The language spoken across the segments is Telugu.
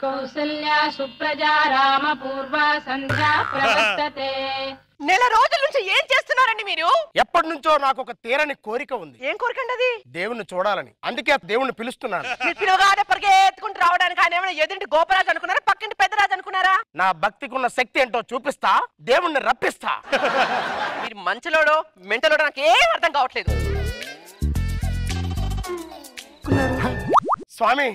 కౌసల్యా సుప్రజా రామ పూర్వ సంధ్యా ప్రవర్తతే. నెల రోజుల నుంచి ఏం చేస్తున్నారండి మీరు? ఎప్పటి నుంచో నాకు ఒక తీరని కోరిక ఉంది. ఏం కోరికండి అది? దేవుణ్ణి చూడాలని. అందుకే దేవుణ్ణి పిలుస్తున్నాను. మీరు పిలవగానే పరిగెత్తుకుంటూ రావడానికి ఆయన ఏమైనా ఎదుటి గోపరాజు అనుకున్నారా, పక్కింటి పెద్దరాజు అనుకున్నారా? నా భక్తికున్న శక్తి ఏంటో చూపిస్తా, దేవుణ్ణి రప్పిస్తా. మీరు మంచిలోడో మెంటలోడో నాకు ఏం అర్థం కావట్లేదు. స్వామి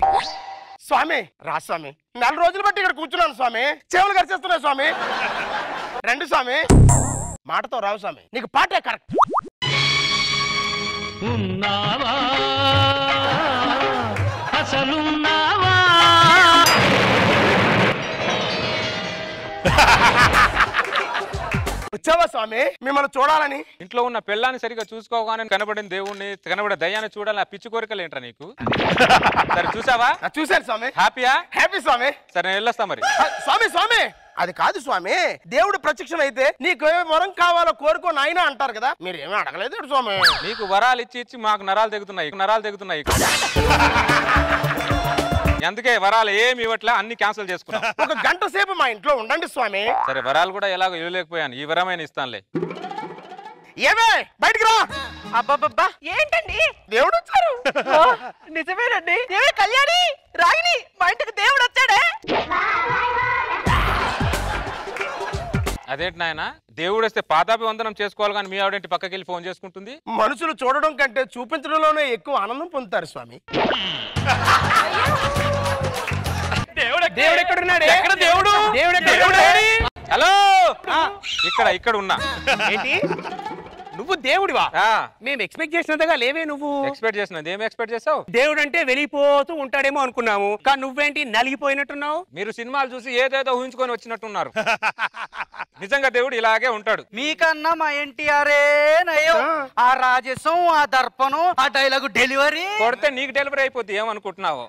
స్వామి రా స్వామి, 4 రోజులు బట్టి ఇక్కడ కూర్చున్నాను స్వామి. చెవులు కరిచేస్తున్నాయి స్వామి. రండి స్వామి. మాటతో రావు స్వామి, నీకు పాటే కరెక్ట్. ఉన్నావా అసలున్నావా? వచ్చావా స్వామి? మిమ్మల్ని చూడాలని. ఇంట్లో ఉన్న పెళ్ళాన్ని సరిగా చూసుకోగానే కనబడిన దేవుణ్ణి, కనబడే దయ్యాన్ని చూడాలి. ఆ పిచ్చి కోరికలు ఏంట్రా నీకు? సరే చూసావా? చూశాను స్వామి. హ్యాపీయా? హ్యాపీ స్వామి. సరే నేను వెళ్ళొస్తా మరి. స్వామి స్వామి అది కాదు స్వామి, దేవుడు ప్రత్యక్షం అయితే నీకు ఏ వరం కావాలో కోరుకో నాయనా అంటారు కదా, మీరు ఏమీ అడగలేదు స్వామి. నీకు వరాలు ఇచ్చి ఇచ్చి మాకు నరాలు తెగుతున్నాయి. అందుకే వరాలు ఏమి ఇవ్వట్లే, అన్ని క్యాన్సిల్ చేసుకున్నాం. ఒక గంట సేపు మా ఇంట్లో ఉండండి స్వామి. సరే వరాలు కూడా ఎలాగో ఇవ్వలేకపోయాను, ఈ వరమైన ఇస్తానులే. ఏమే బయటికి రా. అబ్బబ్బబ్బా ఏంటండి? దేవుడు వచ్చారు. నిజమేనండి. దేవుడు కళ్యాణి రాగిని మా ఇంటికి దేవుడు వచ్చాడే. అదేంటి నాయన, దేవుడు వస్తే పాతాభివందనం చేసుకోవాలి కానీ మీ ఆవిడేంటి పక్కకి వెళ్ళి ఫోన్ చేసుకుంటుంది? మనుషులు చూడడం కంటే చూపించడంలోనే ఎక్కువ ఆనందం పొందుతారు స్వామి. దేవుడు ఎక్కడున్నాడు? ఎక్కడ దేవుడు? హలో, ఇక్కడ ఉన్నా. ఏంటి నువ్వు దేవుడివా? మేము ఎక్స్పెక్ట్ చేసినంతగా లేవే. నువ్వు ఎక్స్పెక్ట్ చేసినది ఏమి ఎక్స్పెక్ట్ చేసావు? దేవుడు అంటే వెళ్ళిపోతూ ఉంటాడేమో అనుకున్నాము, కానీ నువ్వేంటి నలిగిపోయినట్టున్నావు? మీరు సినిమాలు చూసి ఏదేదో ఊహించుకొని వచ్చినట్టున్నారు. నిజంగా దేవుడు ఇలాగే ఉంటాడు. మీకన్నా మా ఎన్టీఆర్ఏ నయం. ఆ రాజసం, ఆ దర్పణం, ఆ డైలాగు డెలివరీ కొడితే నీకు డెలివరీ అయిపోద్ది. ఏమనుకుంటున్నావు?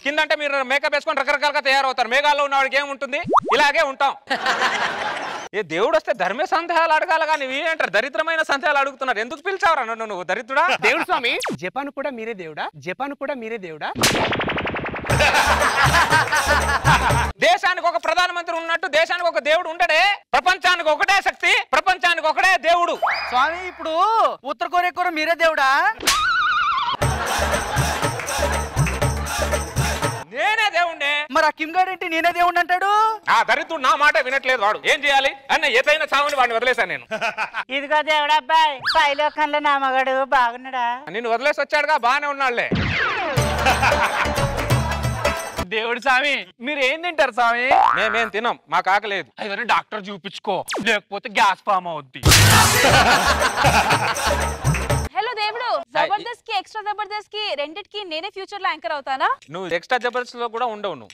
కిందంటే మీరు మేకప్ వేసుకొని రకరకాలుగా తయారవుతారు. మేఘాల్లో ఉన్నవాడికి ఏముంటుంది? ఇలాగే ఉంటాం. ఏ దేవుడు వస్తే ధర్మే సందేహాలు అడగాల కానీ ఏంటారు దరిద్రమైన సందేహాలు అడుగుతున్నారు. ఎందుకు పిలిచావరా నన్ను నువ్వు దరిద్రుడా? దేవుడు స్వామి, జపాన్ కూడా మీరే దేవుడా? దేశానికి ఒక ప్రధానమంత్రి ఉన్నట్టు దేశానికి ఒక దేవుడు ఉండడే. ప్రపంచానికి ఒకటే శక్తి, ప్రపంచానికి ఒకటే దేవుడు. స్వామి ఇప్పుడు ఉత్తర కొరియా కూడా మీరే దేవుడా? నేనే దేవుణ్ణే. మరి ఆ కిమ్ గార్డ్ ఏంటి నేనే దేవుణ్ణి అంటాడు? ఆ దరిద్రుడు నా మాట వినట్లేదు. వాడు ఏం చేయాలి అన్న ఏదైనా సాగుని వాడిని వదిలేశాను నేను. ఇదిగో దేవుడబ్బాయి, పైలోకంలో నా మగాడు బాగున్నాడా? నిన్ను వదిలేసి వచ్చాడుగా, బాగానే ఉన్నాడులే. దేవుడు స్వామి మీరు ఏం తింటారు స్వామి? మేమేం తినం, మాకు ఆకలేదు. అయ్యో డాక్టర్ చూపించుకో, లేకపోతే గ్యాస్ ఫామ్ అవుద్ది. హలో దేవుడు, జబర్దస్త్ కి ఎక్స్ట్రా జబర్దస్త్ కి రెండిటికి నేనే ఫ్యూచర్ లో యాంకర్ అవుతానా? నువ్వు ఎక్స్ట్రా జబర్దస్త్ లో కూడా ఉండవు. నువ్వు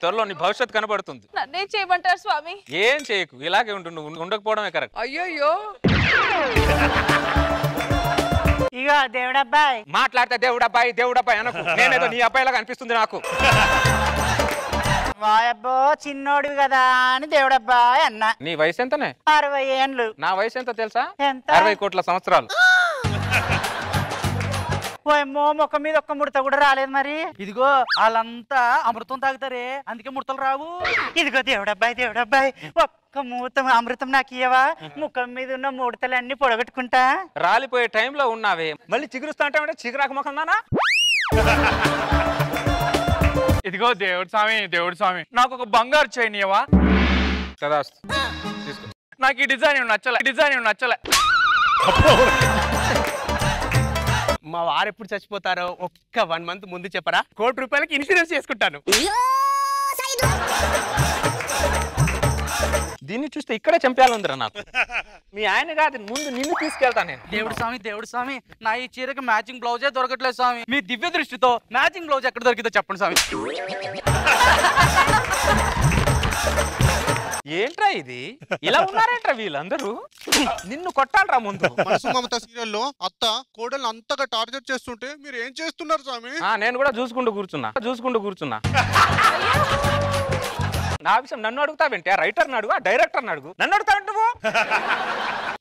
త్వరలో నీ భవిష్యత్ కనబడుతుంది. నన్నేం చేయమంటారు స్వామి? ఏం చేయకు, ఇలాగే ఉండు. నువ్వు ఉండకపోవడమే కరెక్ట్. అయ్యో ఇగో దేవుడబ్బాయి మాట్లాడితే దేవుడబ్బాయి అనకు. నేనేదో నీ అబ్బాయిలాగా అనిపిస్తుంది నాకు. వాయబ్బో చిన్నోడివి కదా అని దేవుడబ్బాయి అన్నా. నీ వయసు ఎంతనే? 60 ఏండ్లు. నా వయసు ఎంత తెలుసా? ఎంత? 60 కోట్ల సంవత్సరాలు. ఓయమ్మో ముఖం మీద ఒక్క ముడత కూడా రాలేదు మరి. ఇదిగో వాళ్ళంతా అమృతం తాగుతారే, అందుకే ముడతలు రావు. ఇదిగో దేవుడబ్బాయి ఒక్క మూతం అమృతం నాకు ఇయ్యవా? ముఖం మీద ఉన్న ముడతలన్నీ పొడగొట్టుకుంటా. రాలిపోయే టైంలో ఉన్నావే, మళ్ళీ చిగురుస్తా అంటే చిగురాకు ముఖం దానా? ఇదిగో దేవుడు స్వామి నాకు ఒక బంగారు చైన్ ఇవ్వవా? కదా తీసుకో. నాకు ఈ డిజైన్ నచ్చలే. మా వారు ఎప్పుడు చచ్చిపోతారో ఒక్క 1 మంత్ ముందు చెప్పరా? 1 కోటి రూపాయలకి ఇన్సూరెన్స్ చేసుకుంటాను. దీన్ని చూస్తే ఇక్కడే చంపేయాలందిరా నాకు. మీ ఆయన కాదు, ముందు నిన్ను తీసుకెళ్తా నేను. దేవుడు స్వామి నా ఈ చీరకి మ్యాచింగ్ బ్లౌజే దొరకట్లేదు స్వామి. మీ దివ్య దృష్టితో మ్యాచింగ్ బ్లౌజ్ ఎక్కడ దొరికిందో చెప్పండి స్వామి. ఏంట్రా ఇది? ఇలా ఉన్నారేంట్రా వీళ్ళందరూ? నిన్ను కొట్టాలరా ముందు. మనసు మమత సీరియల్లో అత్త కోడలు అంతగా టార్చర్ చేస్తుంటే మీరు ఏం చేస్తున్నారు స్వామి? నేను కూడా చూసుకుంటూ కూర్చున్నా. నా విషయం నన్ను అడుగుతావేంటి? ఆ రైటర్ని అడుగు, ఆ డైరెక్టర్ని అడుగు, నన్ను అడుగుతావేంటి నువ్వు?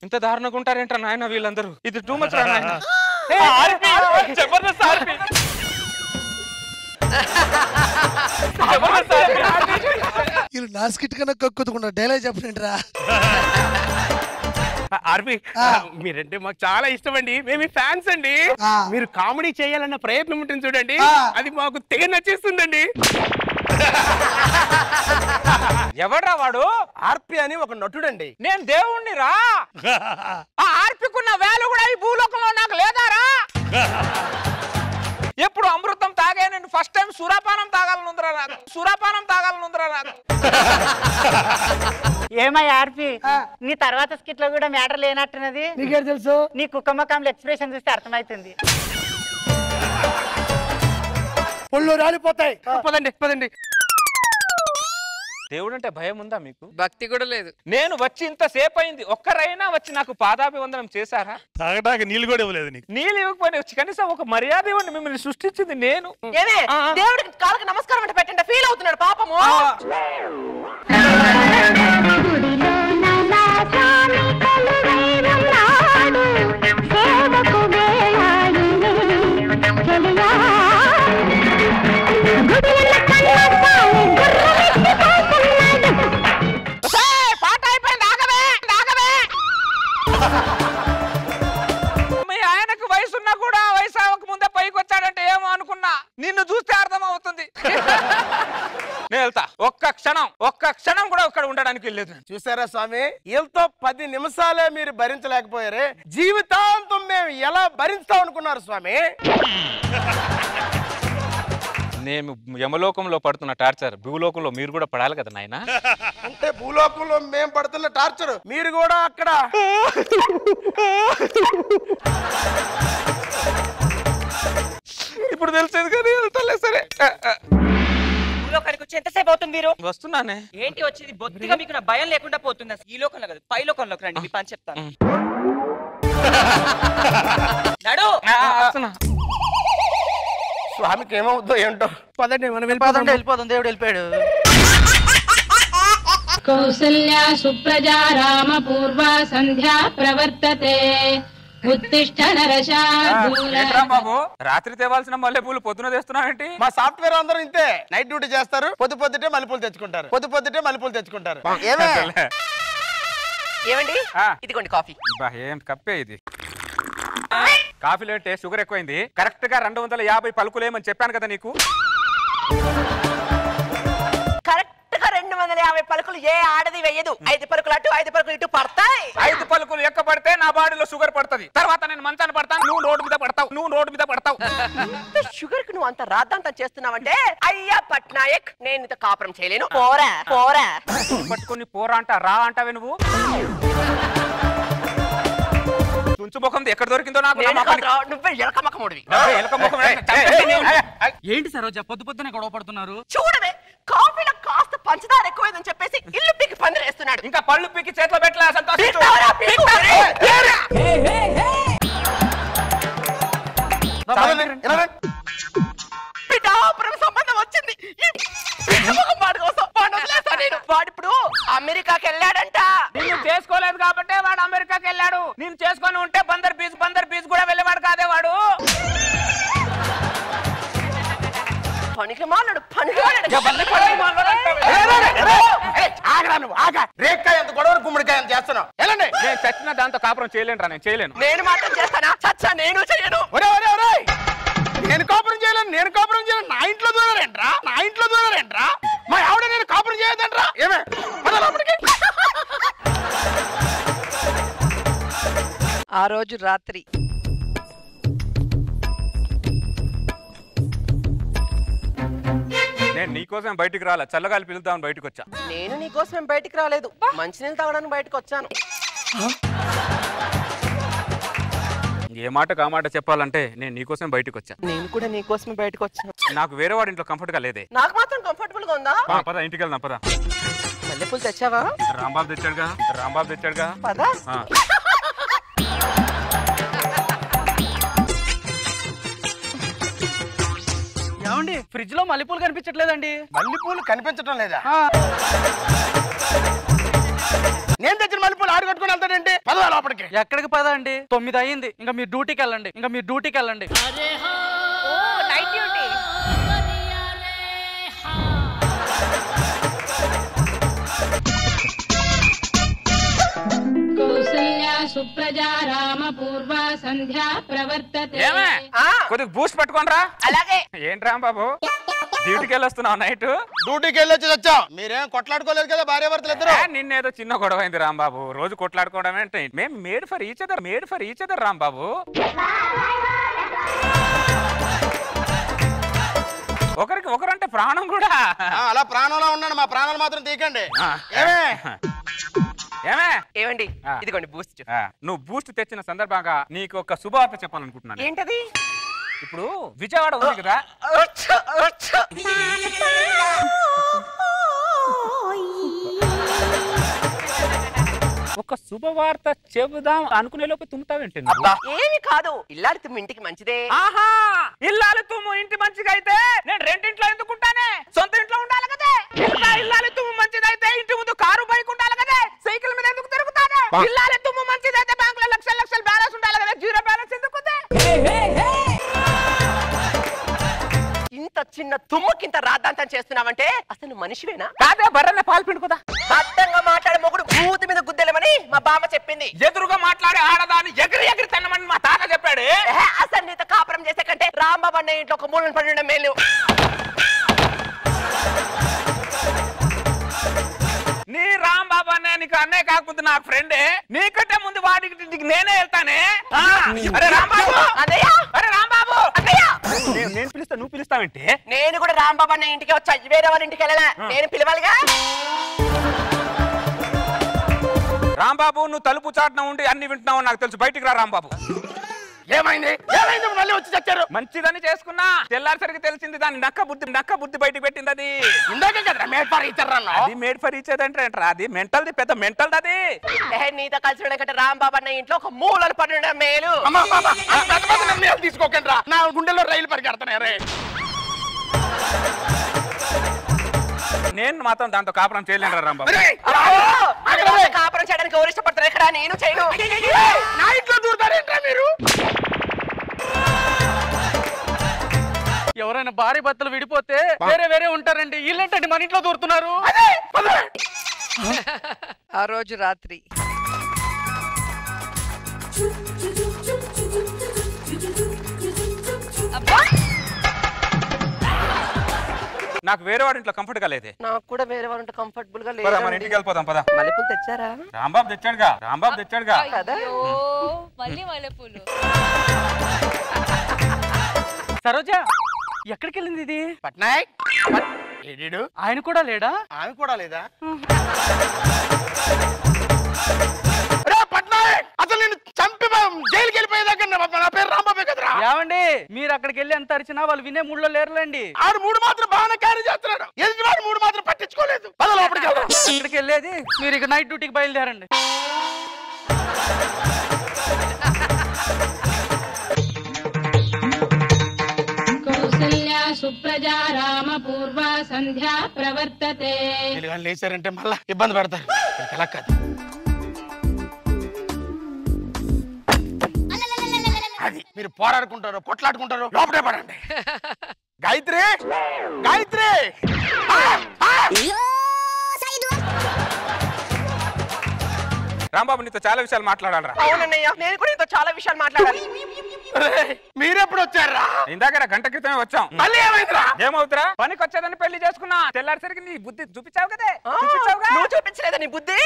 ఇంత దారుణంగా ఉంటారేంట్రా నాయన వీళ్ళందరూ? ఇది టూ మచ్ రా నాయన. జబర్దస్త్ ఆర్పి. వీళ్ళు నా స్కిట్ కన్నా కక్కుతుకుండా డైలాగ్ చెప్పండి రా. ఆర్పి మీరంటే మాకు చాలా ఇష్టం అండి, మేము ఫ్యాన్స్ అండి. మీరు కామెడీ చేయాలన్న ప్రయత్నం ఉంటుంది చూడండి, అది మాకు తెగ నచ్చేస్తుందండి. ఎవడ్రా వాడు? ఆర్పి అని ఒక నటుడండి. నేను దేవుణ్ణి రా. ఆ ఆర్పికున్న వాల్యూ కూడా ఈ భూలోకంలో నాకు లేదారా? ఎప్పుడు అమృతం తాగే నేను ఫస్ట్ టైం సురాపానం తాగాలనుందిరా నాకు. సురాపానం తాగాలనుందిరా నాకు. ఏమై ఆర్పి, నీ తర్వాత స్కిట్ లో కూడా మ్యాటర్ లేనట్టున్నది. నీకేం తెలుసు? నీ కుక్కమ్మకంలో ఎక్స్ప్రెషన్ చూస్తే అర్థమవుతుంది. ఒళ్ళు రాలిపోతాయి. పదండి పదండి. దేవుడు అంటే భయం ఉందా మీకు? భక్తి కూడా లేదు. నేను వచ్చి ఇంతసేపు అయింది, ఒక్కరైనా వచ్చి నాకు పాదాభివందనం చేశారా? తాగడానికి నీళ్ళు కూడా ఇవ్వలేదు నీకు. నీళ్ళు ఇవ్వకపోయినా కనీసం ఒక మర్యాద ఇవ్వండి. మిమ్మల్ని సృష్టించింది నేను. దేవుడికి కాళ్ళకి నమస్కారం అంటే పెట్టండి, ఫీల్ అవుతున్నాడు పాపము. పాట అయిపోయింది, ఆగవే ఆగవే. మీ ఆయనకు వయసున్నా కూడా వయసు అవ్వక ముందే పైకి వచ్చాడంటే ఏమో అనుకున్నా. నిన్ను చూస్తే అర్థం అవుతుంది. నేను వెళ్తా. ఒక్క క్షణం కూడా ఇక్కడ ఉండడానికి వెళ్ళలేదు. చూసారా స్వామి, వీళ్ళతో 10 నిమిషాలే మీరు భరించలేకపోయారే, జీవితాంతం మేము ఎలా భరిస్తాం అనుకున్నారు స్వామి? నేను యమలోకంలో పడుతున్న టార్చర్ భూలోకంలో మీరు కూడా పడాలి కదా నాయనా. అంటే భూలోకంలో మేము పడుతున్న టార్చర్ మీరు కూడా అక్కడ. ఇప్పుడు తెలిసేది కానీ వెళ్తాలే. సరే భూలోకానికి వచ్చి ఎంతసేపు అవుతుంది మీరు? వస్తున్నానే. ఏంటి వచ్చేది? బొత్తిగా మీకు నా భయం లేకుండా పోతుంది. ఈ లోకంలో కదా, పై లోకంలోకి రండి, మీ పని చెప్తాను. నడు. స్వామికి ఏమవుద్దో ఏంటో. పదండి మనం వెళ్ళిపోదాం. దేవుడు వెళ్ళిపోయాడు. కౌసల్యా సుప్రజా రామ పూర్వ సంధ్యా ప్రవర్తతే. ఉత్తిష్ట నరశార్దూల. బాబు రాత్రి తేవాల్సిన మల్లెపూలు పొద్దున తెస్తున్నావేంటి? మా సాఫ్ట్వేర్ అందరూ ఇంతే, నైట్ డ్యూటీ చేస్తారు, పొద్దుటే మల్లెపూలు తెచ్చుకుంటారు, పొద్దుటే మల్లెపూలు తెచ్చుకుంటారు. ఏమండి, ఇదిగోండి కాఫీ. ఏం కప్పే ఇది? కాఫీలో అంటే షుగర్ ఎక్కువైంది. కరెక్ట్ గా 250 పలుకులేమని చెప్పాను కదా నీకు. కరెక్ట్ గా 250 పలుకులు ఏ ఆడది వేయదు. 5 పలుకులు అటు 5 పలుకులు ఇటు పడతాయి. 5 పలుకులు ఎక్క పడితే నా బాడీలో షుగర్ పడుతుంది. తర్వాత నేను మంచాన్ని పడతాను, నువ్వు రోడ్డు మీద పడతావు. షుగర్ కు నువ్వు అంత రాద్దాంతం చేస్తున్నావంటే అయ్యా పట్నాయక్, నేను ఇంత కాపురం చేయలేను. పోరా పట్టుకొని పోరా అంట రా అంటావే నువ్వు. తుంచు ముఖం ఎక్కడ దొరికిందో నాకు. నువ్వే ఎలక ముఖముడివి. ఏంటి సరోజ పొద్దునే గొడవ పడుతున్నారు? చూడవే, కాఫీలో కాస్త పంచదార ఎక్కువైందని చెప్పేసి ఇల్లు పీకి పందిరేస్తున్నాడు. ఇంకా పళ్ళు పీకి చేతిలో పెట్టలే. సంబంధం వచ్చింది. వాడిప్పుడు అమెరికాకి వెళ్ళాడంట. నిన్ను చేసుకోలేదు కాబట్టి వాడు అమెరికాకి వెళ్ళాడు. నేను చేసుకొని ఉంటే బందర్ బీచ్ కూడా వెళ్ళేవాడు కాదే వాడు. పనికి మాలాడు. రేక్కాయ అంత గొడవ గుమ్మడికాయ అంత చేస్తున్నావు. వెళ్ళండి. నేను చచ్చిన దాంతో కాపురం చేయలేను. నేను చేయలేను. నేను మాత్రం చేస్తానా? చచ్చా నేను చేయను. నేను కాపురం చేయలేను. నా ఇంట్లో దూరారేంట్రా? మా ఆవిడ నేను కాపురం చేయదంట్రా. ఏమే ఆ రోజు రాత్రి నేను నీకోసం బయటికి రాలే, చల్లగాలి పిలుద్దామని బయటకు వచ్చా. నేను నీకోసం బయటికి రాలేదు, మంచినీళ్ళు తాగడానికి బయటకు వచ్చాను. ఏ మాట కామాట చెప్పాలంటే నేను నీకోసం బయటకు వచ్చా. నేను కూడా నీకోసం బయటకు వచ్చాను. నాకు వేరే వాడి ఇంట్లో కంఫర్ట్ గా లేదే. నాకు మాత్రం కంఫర్టబుల్ గా ఉందా? పద ఇంటికి వెళ్దాం. పద. మల్లెపూలు తెచ్చావా? రాంబాబు తెచ్చాడుగా. పద. ఏమండి ఫ్రిడ్జ్ లో మల్లెపూలు కనిపించట్లేదండి. మల్లెపూలు కనిపించడం లేదా? నేను తెచ్చిన మల్లెపూలు ఆడు కట్టుకుని వెళ్తాడంటే పదవా లోపలికి. ఎక్కడికి పద అండి? 9 అయ్యింది. ఇంకా మీరు డ్యూటీకి వెళ్ళండి. Night duty. కౌసల్యా సుప్రజా రామ పూర్వ సంధ్యా ప్రవర్తతే. కొద్దిగా బూస్ట్ పట్టుకోనరా. అలాగే. ఏంటి రాంబాబు డ్యూటీకి వెళ్ళొస్తున్నావు నైట్? డ్యూటీకి వెళ్ళొచ్చి వచ్చావు. మీరేం కొట్లాడుకోలేదు కదా భార్య భర్తలు ఇద్దరు? నిన్నేదో చిన్న గొడవ అయింది రాంబాబు. రోజు కొట్లాడుకోవడం ఏంటి? మేము made for each other Rambabu. ఒకరికి ఒకరంటే ప్రాణం కూడా. అలా ప్రాణంలో ఉన్నాడు. మా ప్రాణాలు మాత్రం తీకండి. ఏమండి ఇదిగోండి బూస్ట్. నువ్వు బూస్ట్ తెచ్చిన సందర్భంగా నీకు ఒక శుభవార్త చెప్పాలనుకుంటున్నాను. ఏంటది? ఇప్పుడు విజయవాడ ఉంది కదా, ఒక శుభవార్త చెబుదాం అనుకునే లోపు తుమ్ముతావేంటి? ఏమి కాదు, ఇల్లాలి తుమ్ము ఇంటికి మంచిదే. ఆహా, ఇల్లాలి తుమ్ము ఇంటి మంచిగైతే నేను రెండింట్లో ఎందుకుంటానే? సొంత ఇంట్లో ఉండాలి కదా. ఇల్లాలి తుమ్ము మంచిదైతే ఇంటి ముందు కారు బైక్ ఉండాలి కదా. సైకిల్ మీద ఎందుకు తిరుగుతానే? ఇల్లాలి తుమ్ము మంచిదైతే బ్యాంకులో లక్షల బ్యాలెన్స్ ఉండాలి కదా. జీరో బ్యాలెన్స్ ఎందుకు? ఇంత చిన్న తుమ్మకింత రాద్దాంతం చేస్తున్నావంటే అసలు మనిషివేనా? కాదే, బర్రెల పాలు పిండుకోదా. అడ్డంగా మాట్లాడే మొగుడు భూతి మీద గుద్దెలమని మా బామ్మ చెప్పింది. ఎదురుగా మాట్లాడే ఆడదాన్ని ఎగిరి తన్నమని మా తాత చెప్పాడు. అసలు నీతో కాపురం చేసే కంటే రాంబాబు అన్న ఇంట్లో ఒక మూలను పడి ఉండడం మేలు. నీ రాంబాబు అన్న నీకు అన్నే కాకపోతే నాకు ఫ్రెండే. నీకంటే ముందు వాడికి నేనే వెళ్తానే. అరే రాంబాబు, అన్నయ్య, అరే రాంబాబు, అన్నయ్య. నేను పిలుస్తా, నువ్వు పిలుస్తావంటే? నేను కూడా రాంబాబు అన్న ఇంటికి వచ్చా, వేరే వాళ్ళ ఇంటికి వెళ్ళాలా? నేను పిలవాలిగా. రాంబాబు, నువ్వు తలుపు చాటున ఉండి అన్ని వింటున్నావు నాకు తెలుసు. బయటికి రా రాంబాబు. ఏమైంది? మళ్ళీ వచ్చి చచ్చారు. మంచిదని చేసుకున్నా, తెల్లారిసరికి తెలిసింది దాని నక్క బుద్ధి బయటికి పెట్టింది. అది ఇందాకే కదా మేడ్ ఫర్ ఈచ్ అదర్ అన్నావు. అది మేడ్ ఫర్ ఈచ్ అదర్ అంటే అది మెంటల్ది, పెద్ద మెంటల్ది అది. నీతో కలిసి ఉండకంటే రాంబాబు అన్న ఇంట్లో ఒక మూలను పడి ఉండడం మేలు. తీసుకోకండి రా, నా గుండెలో రైలు పరిగెడతానే. రే నేను మాత్రం దాంతో కాపురం చేయలేను రాంబాబు. కాపురం చేయడానికి ఎవరు ఇష్టపడతారు? ఎక్కడ నేను చేయను. నా ఇంట్లో దూరుతారేంట్రా మీరు? ఎవరైనా భార్య భర్తలు విడిపోతే వేరే ఉంటారండి. వీళ్ళేంటండి మన ఇంట్లో దూరుతున్నారు? ఆ రోజు రాత్రి నాకు వేరే వాడి ఇంట్లో కంఫర్ట్ గా లేదే. నాకు కూడా వేరే వాళ్ళ కంఫర్టబుల్ గా లేదు. మన ఇంటికి వెళ్ళిపోదాం పద. మల్లెపూలు తెచ్చారా? రాంబాబు తెచ్చాడుగా. మళ్ళీ మల్లెపూలు. సరోజా, ఎక్కడికి వెళ్ళింది ఇది? పట్నాయక్ ఆయన కూడా లేడా? ఆమె కూడా లేదా? పట్నాయక్, అసలు నేను చంపి జైలుకి వెళ్ళిపోయేదాకా నా పేరు రాంబాబే కదరా. ఏమండి, మీరు అక్కడికి వెళ్ళి ఎంత అరిచినా వాళ్ళు వినే మూడులో లేరులేండి. ఆడు మూడు మాత్రం బాగానే క్యారీ చేస్తున్నాడు, ఎదుటివాడు మూడు మాత్రం పట్టించుకోలేదు. ఇక్కడికి వెళ్ళేది మీరు ఇక నైట్ డ్యూటీకి బయలుదేరండి. కౌసల్యా సుప్రజా రామ పూర్వ సంధ్యా ప్రవర్తతే. లేచారంటే మళ్ళా ఇబ్బంది పెడతారు. ఎలా కాదు, అది మీరు పోరాడుకుంటారు, కొట్లాడుకుంటారు, లోపడే పడండి. గాయత్రి, గాయత్రి, రాంబాబు నీతో చాలా విషయాలు మాట్లాడాలరా. అవునన్నయ్య, నేను కూడా నీతో చాలా విషయాలు మాట్లాడాలి. మీరెప్పుడు వచ్చారా? ఇందాక గంట క్రితమే వచ్చాం. మళ్ళీ ఏమైందిరా? ఏమవుతురా? పనికి వచ్చేదని పెళ్లి చేసుకున్నా. తెల్లారిసరికి నీ బుద్ధి చూపించావు కదే. నువ్వు చూపించలేదా నీ బుద్ధి?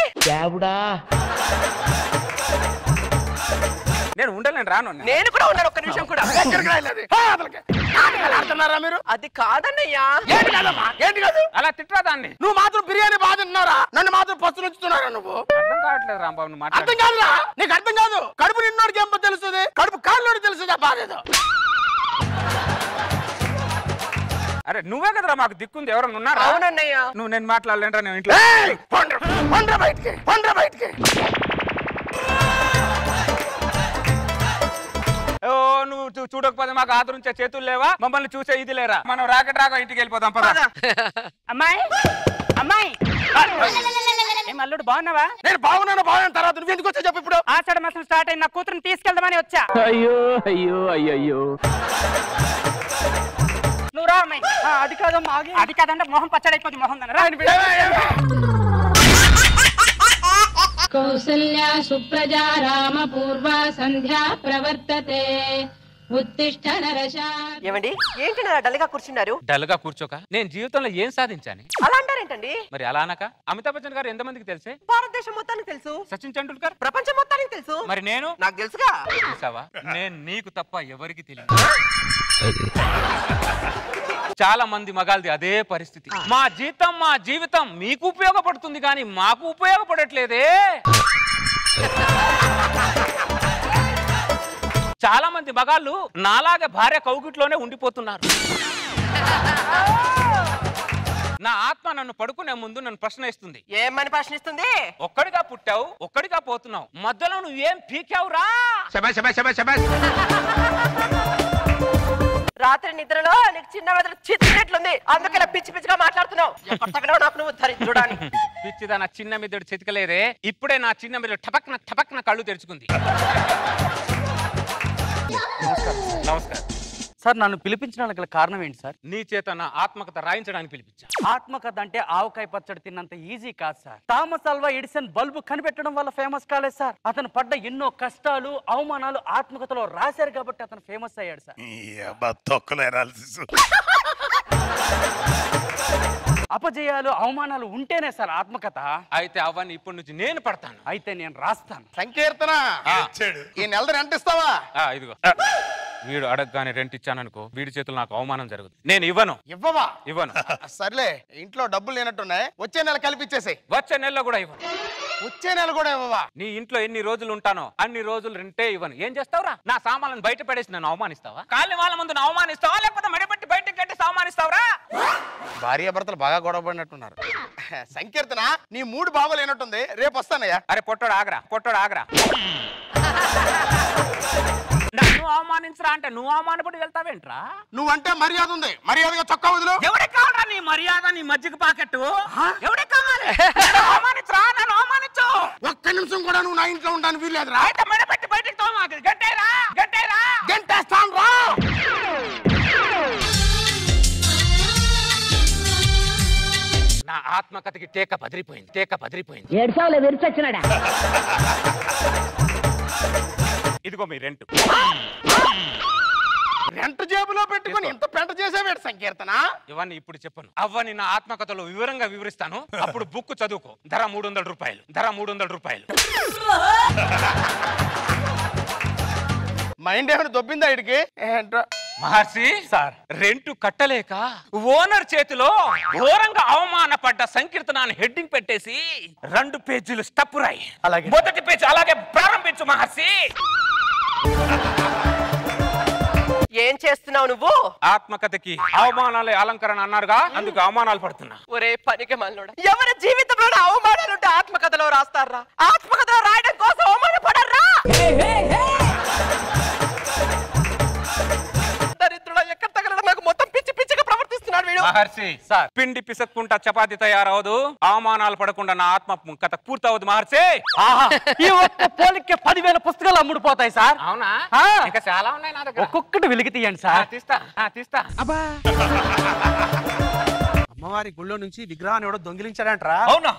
నేను ఉండలేను, రాను. నేను కూడా ఉన్నాను, ఒక్క నిమిషం కూడా. మీరు అది కాదన్నయ్యా. ఏంటి కాదు? అలా తిట్టరా దాన్ని. నువ్వు మాత్రం బిర్యానీ బాగా తిన్నారా? నన్ను మాత్రం పస్తు నుంచుతున్నారా? నువ్వు అర్థం కావట్లేదు రాంబాబు. నువ్వు అర్థం కాదురా, నీకు అర్థం కాదు. కడుపు నిన్నోడికి ఏమో తెలుస్తుంది, కడుపు కాళ్ళోడికి తెలుస్తుందా బాధేదో. అరే నువ్వే కదరా మాకు దిక్కుంది, ఎవరన్నా ఉన్నారా? అవునన్నయ్య. నువ్వు నేను మాట్లాడలేంట్రా, నేను ఇంట్లో. ఓ నువ్వు చూడకపోతే మాకు ఆదరించే చేతులు లేవా, మమ్మల్ని చూసే ఇది లేరా? మనం రాకెట్ రాగా ఇంటికి వెళ్ళిపోదాం పద. అమ్మాయి అమ్మాయి ఏం అల్లుడు బాగున్నావా? నేను బాగున్నాను తర్వాత నువ్వు ఎందుకు వచ్చా చెప్పు. ఇప్పుడు ఆషాఢ మాసం స్టార్ట్ అయిన నా కూతురుని తీసుకెళ్దామని వచ్చా. అయ్యో అయ్యో అయ్యో నువ్వు రా అమ్మాయి. అది కాదమ్మా, అది కాదంటే మొహం పచ్చడైపోతుంది. మొహం రా. కౌసల్యా సుప్రజా రామ పూర్వా సంధ్యా ప్రవర్తతే. ఉత్తిష్ట నరశార్దూల. ఏమండి ఏంటి నా డల్ గా కూర్చున్నారు? డల్ గా కూర్చోక నేను జీవితంలో ఏం సాధించాను? అలా అంటారేంటండి? మరి అలా అనక అమితాబ్ బచ్చన్ గారు ఎంతమందికి తెలుసే? భారతదేశం మొత్తానికి తెలుసు. సచిన్ టెండూల్కర్ ప్రపంచం మొత్తానికి తెలుసు. మరి నేను? నాకు తెలుసుగా. చూసావా, నేను నీకు తప్ప ఎవరికి తెలియదు. చాలా మంది మగాళ్ళది అదే పరిస్థితి. మా జీతం మా జీవితం మీకు ఉపయోగపడుతుంది కానీ మాకు ఉపయోగపడట్లేదే. చాలా మంది మగాళ్ళు నాలాగే భార్య కౌగిట్లోనే ఉండిపోతున్నారు. నా ఆత్మ నన్ను పడుకునే ముందు నన్ను ప్రశ్నిస్తుంది. ఏమని ప్రశ్నిస్తుంది? ఒక్కడిగా పుట్టావు, ఒక్కడిగా పోతున్నావు, మధ్యలో నువ్వేం పీకావురా? రాత్రి నిద్రలో నీకు చిన్న మెదడు చిత్తినట్లుంది, అందుకే పిచ్చి పిచ్చిగా మాట్లాడుతున్నావు. నాకు నువ్వు దరిద్రుడాని. పిచ్చిదా, నా చిన్న మెదడు చితకలేదే. ఇప్పుడే నా చిన్న మెదడు టపక్న కళ్ళు తెరుచుకుంది. నమస్కారం సార్. నన్ను పిలిపించడానికి గల కారణం ఏంటి సార్? నీ చేత నా ఆత్మకథ రాయించడానికి పిలిపించా. ఆత్మకథ అంటే ఆవకాయ పచ్చడి తిన్నంత ఈజీ కాదు sir. Thomas Alva Edison bulb కనిపెట్టడం వల్ల ఫేమస్ కాలేదు సార్. అతను పడ్డ ఎన్నో కష్టాలు అవమానాలు ఆత్మకథలో రాశారు కాబట్టి అతను ఫేమస్ అయ్యాడు సార్. అపజయాలు అవమానాలు ఉంటేనే సార్ ఆత్మకథ. అయితే అవన్నీ ఇప్పటి నుంచి నేను పడతాను. అయితే నేను రాస్తాను. సంకీర్తన ఈ నెల రెంట్ ఇస్తావా? ఇదిగో. వీడు అడగగానే రెంట్ ఇచ్చాననుకో, వీడి చేతులు నాకు అవమానం జరుగుతుంది. నేను ఇవ్వను. ఇవ్వను. సర్లే, ఇంట్లో డబ్బులు లేనట్టున్నాయి, వచ్చే నెల కలిపిచ్చేసాయి. వచ్చే నెలలో కూడా ఇవ్వను. వచ్చే నెల కూడా ఇవ్వవా? నీ ఇంట్లో ఎన్ని రోజులు ఉంటానో అన్ని రోజులు రెంటే ఇవ్వను. ఏం చేస్తావురా? నా సామాన్లను బయట పడేసి నన్ను అవమానిస్తావా? కాళ్ళ వాళ్ళ ముందు అవమానిస్తావా, లేకపోతే మెడబెట్టి బయటకు కట్టేసి అవమానిస్తావురా? భార్య భర్తలు బాగా గొడవ పడినట్టున్నారు. సంకీర్తన నీ మూడు బాగోలేనట్టుంది, రేపు వస్తానయ్యా. అరే పొట్టోడు ఆగరా. నన్ను అవమానించరా అంటే నువ్వు అవమానపడి వెళ్తావేంట్రా? నువ్వంటే మర్యాద ఉంది, మర్యాదగా చొక్కా వదులు. ఎవరికి కావాలా నీ మర్యాద, నీ మజ్జిగ పాకెట్టు? ఎవరికి కావాలి? అవమానించరా, నన్ను అవమానించు. ఒక్క నిమిషం కూడా నువ్వు నా ఇంట్లో ఉంటాను వీల్లేదురా. అయితే మెడబెట్టి బయటకు తోమాకు. గంటేస్తాను రా. నా ఆత్మకథకి టేక బదిరిపోయింది. ఏడ్చావులే విరిచొచ్చినాడా. ఇదిగో మీ రెంట్. రెంట్ జేబులో పెట్టుకుని ఇంత పెంట చేసేవేడు సంకీర్తన? ఇవన్నీ ఇప్పుడు చెప్పను, అవ్వని నా ఆత్మకథలో వివరంగా వివరిస్తాను. అప్పుడు బుక్ చదువుకో. ధర 300 రూపాయలు. మైండ్ ఏమైనా దొబ్బిందా ఇడికి? మహర్షి సార్, రెంటు కట్టలేక ఓనర్ చేతిలో ఘోరంగా అవమానపడ్డ సంకీర్తనాన్ని హెడ్డింగ్ పెట్టేసి 2 పేజీలు స్టప్ రాయి. మొదటి పేజీ అలాగే ప్రారంభించు మహర్షి. ఏం చేస్తున్నావు నువ్వు? ఆత్మకథకి అవమానాలే అలంకరణ అన్నారుగా, అందుకు అవమానాలు పడుతున్నా. ఒరే పనికి మల్లోడా, ఎవరి జీవితంలో అవమానాలు ఉంటే ఆత్మకథలో రాస్తారా? ఆత్మకథలో రాయడం కోసం అవమానపడరా? దరిద్రుడా, ఎక్కడ తగలడం నాకు మొత్తం పిచ్చి పిచ్చిగా ప్రవర్తిస్తున్నాడు వీడు. మహర్షి సార్, పిండి పిసక్కుంటా చపాతి తయారవదు, అవమానాలు పడకుండా నా ఆత్మ కథ పూర్తవదు మహర్షి. ఈ ఒక్క పోలికే 10,000 పుస్తకాలు అమ్ముడుపోతాయి సార్. అవునా? ఇంకా చాలా ఉన్నాయి నా దగ్గర. ఒక్కొక్కటి వెలికి తీయండి సార్. తీస్తా. అమ్మవారి గుళ్ళో నుంచి విగ్రహాన్ని ఎవడో దొంగిలించాడంటరా? అవునా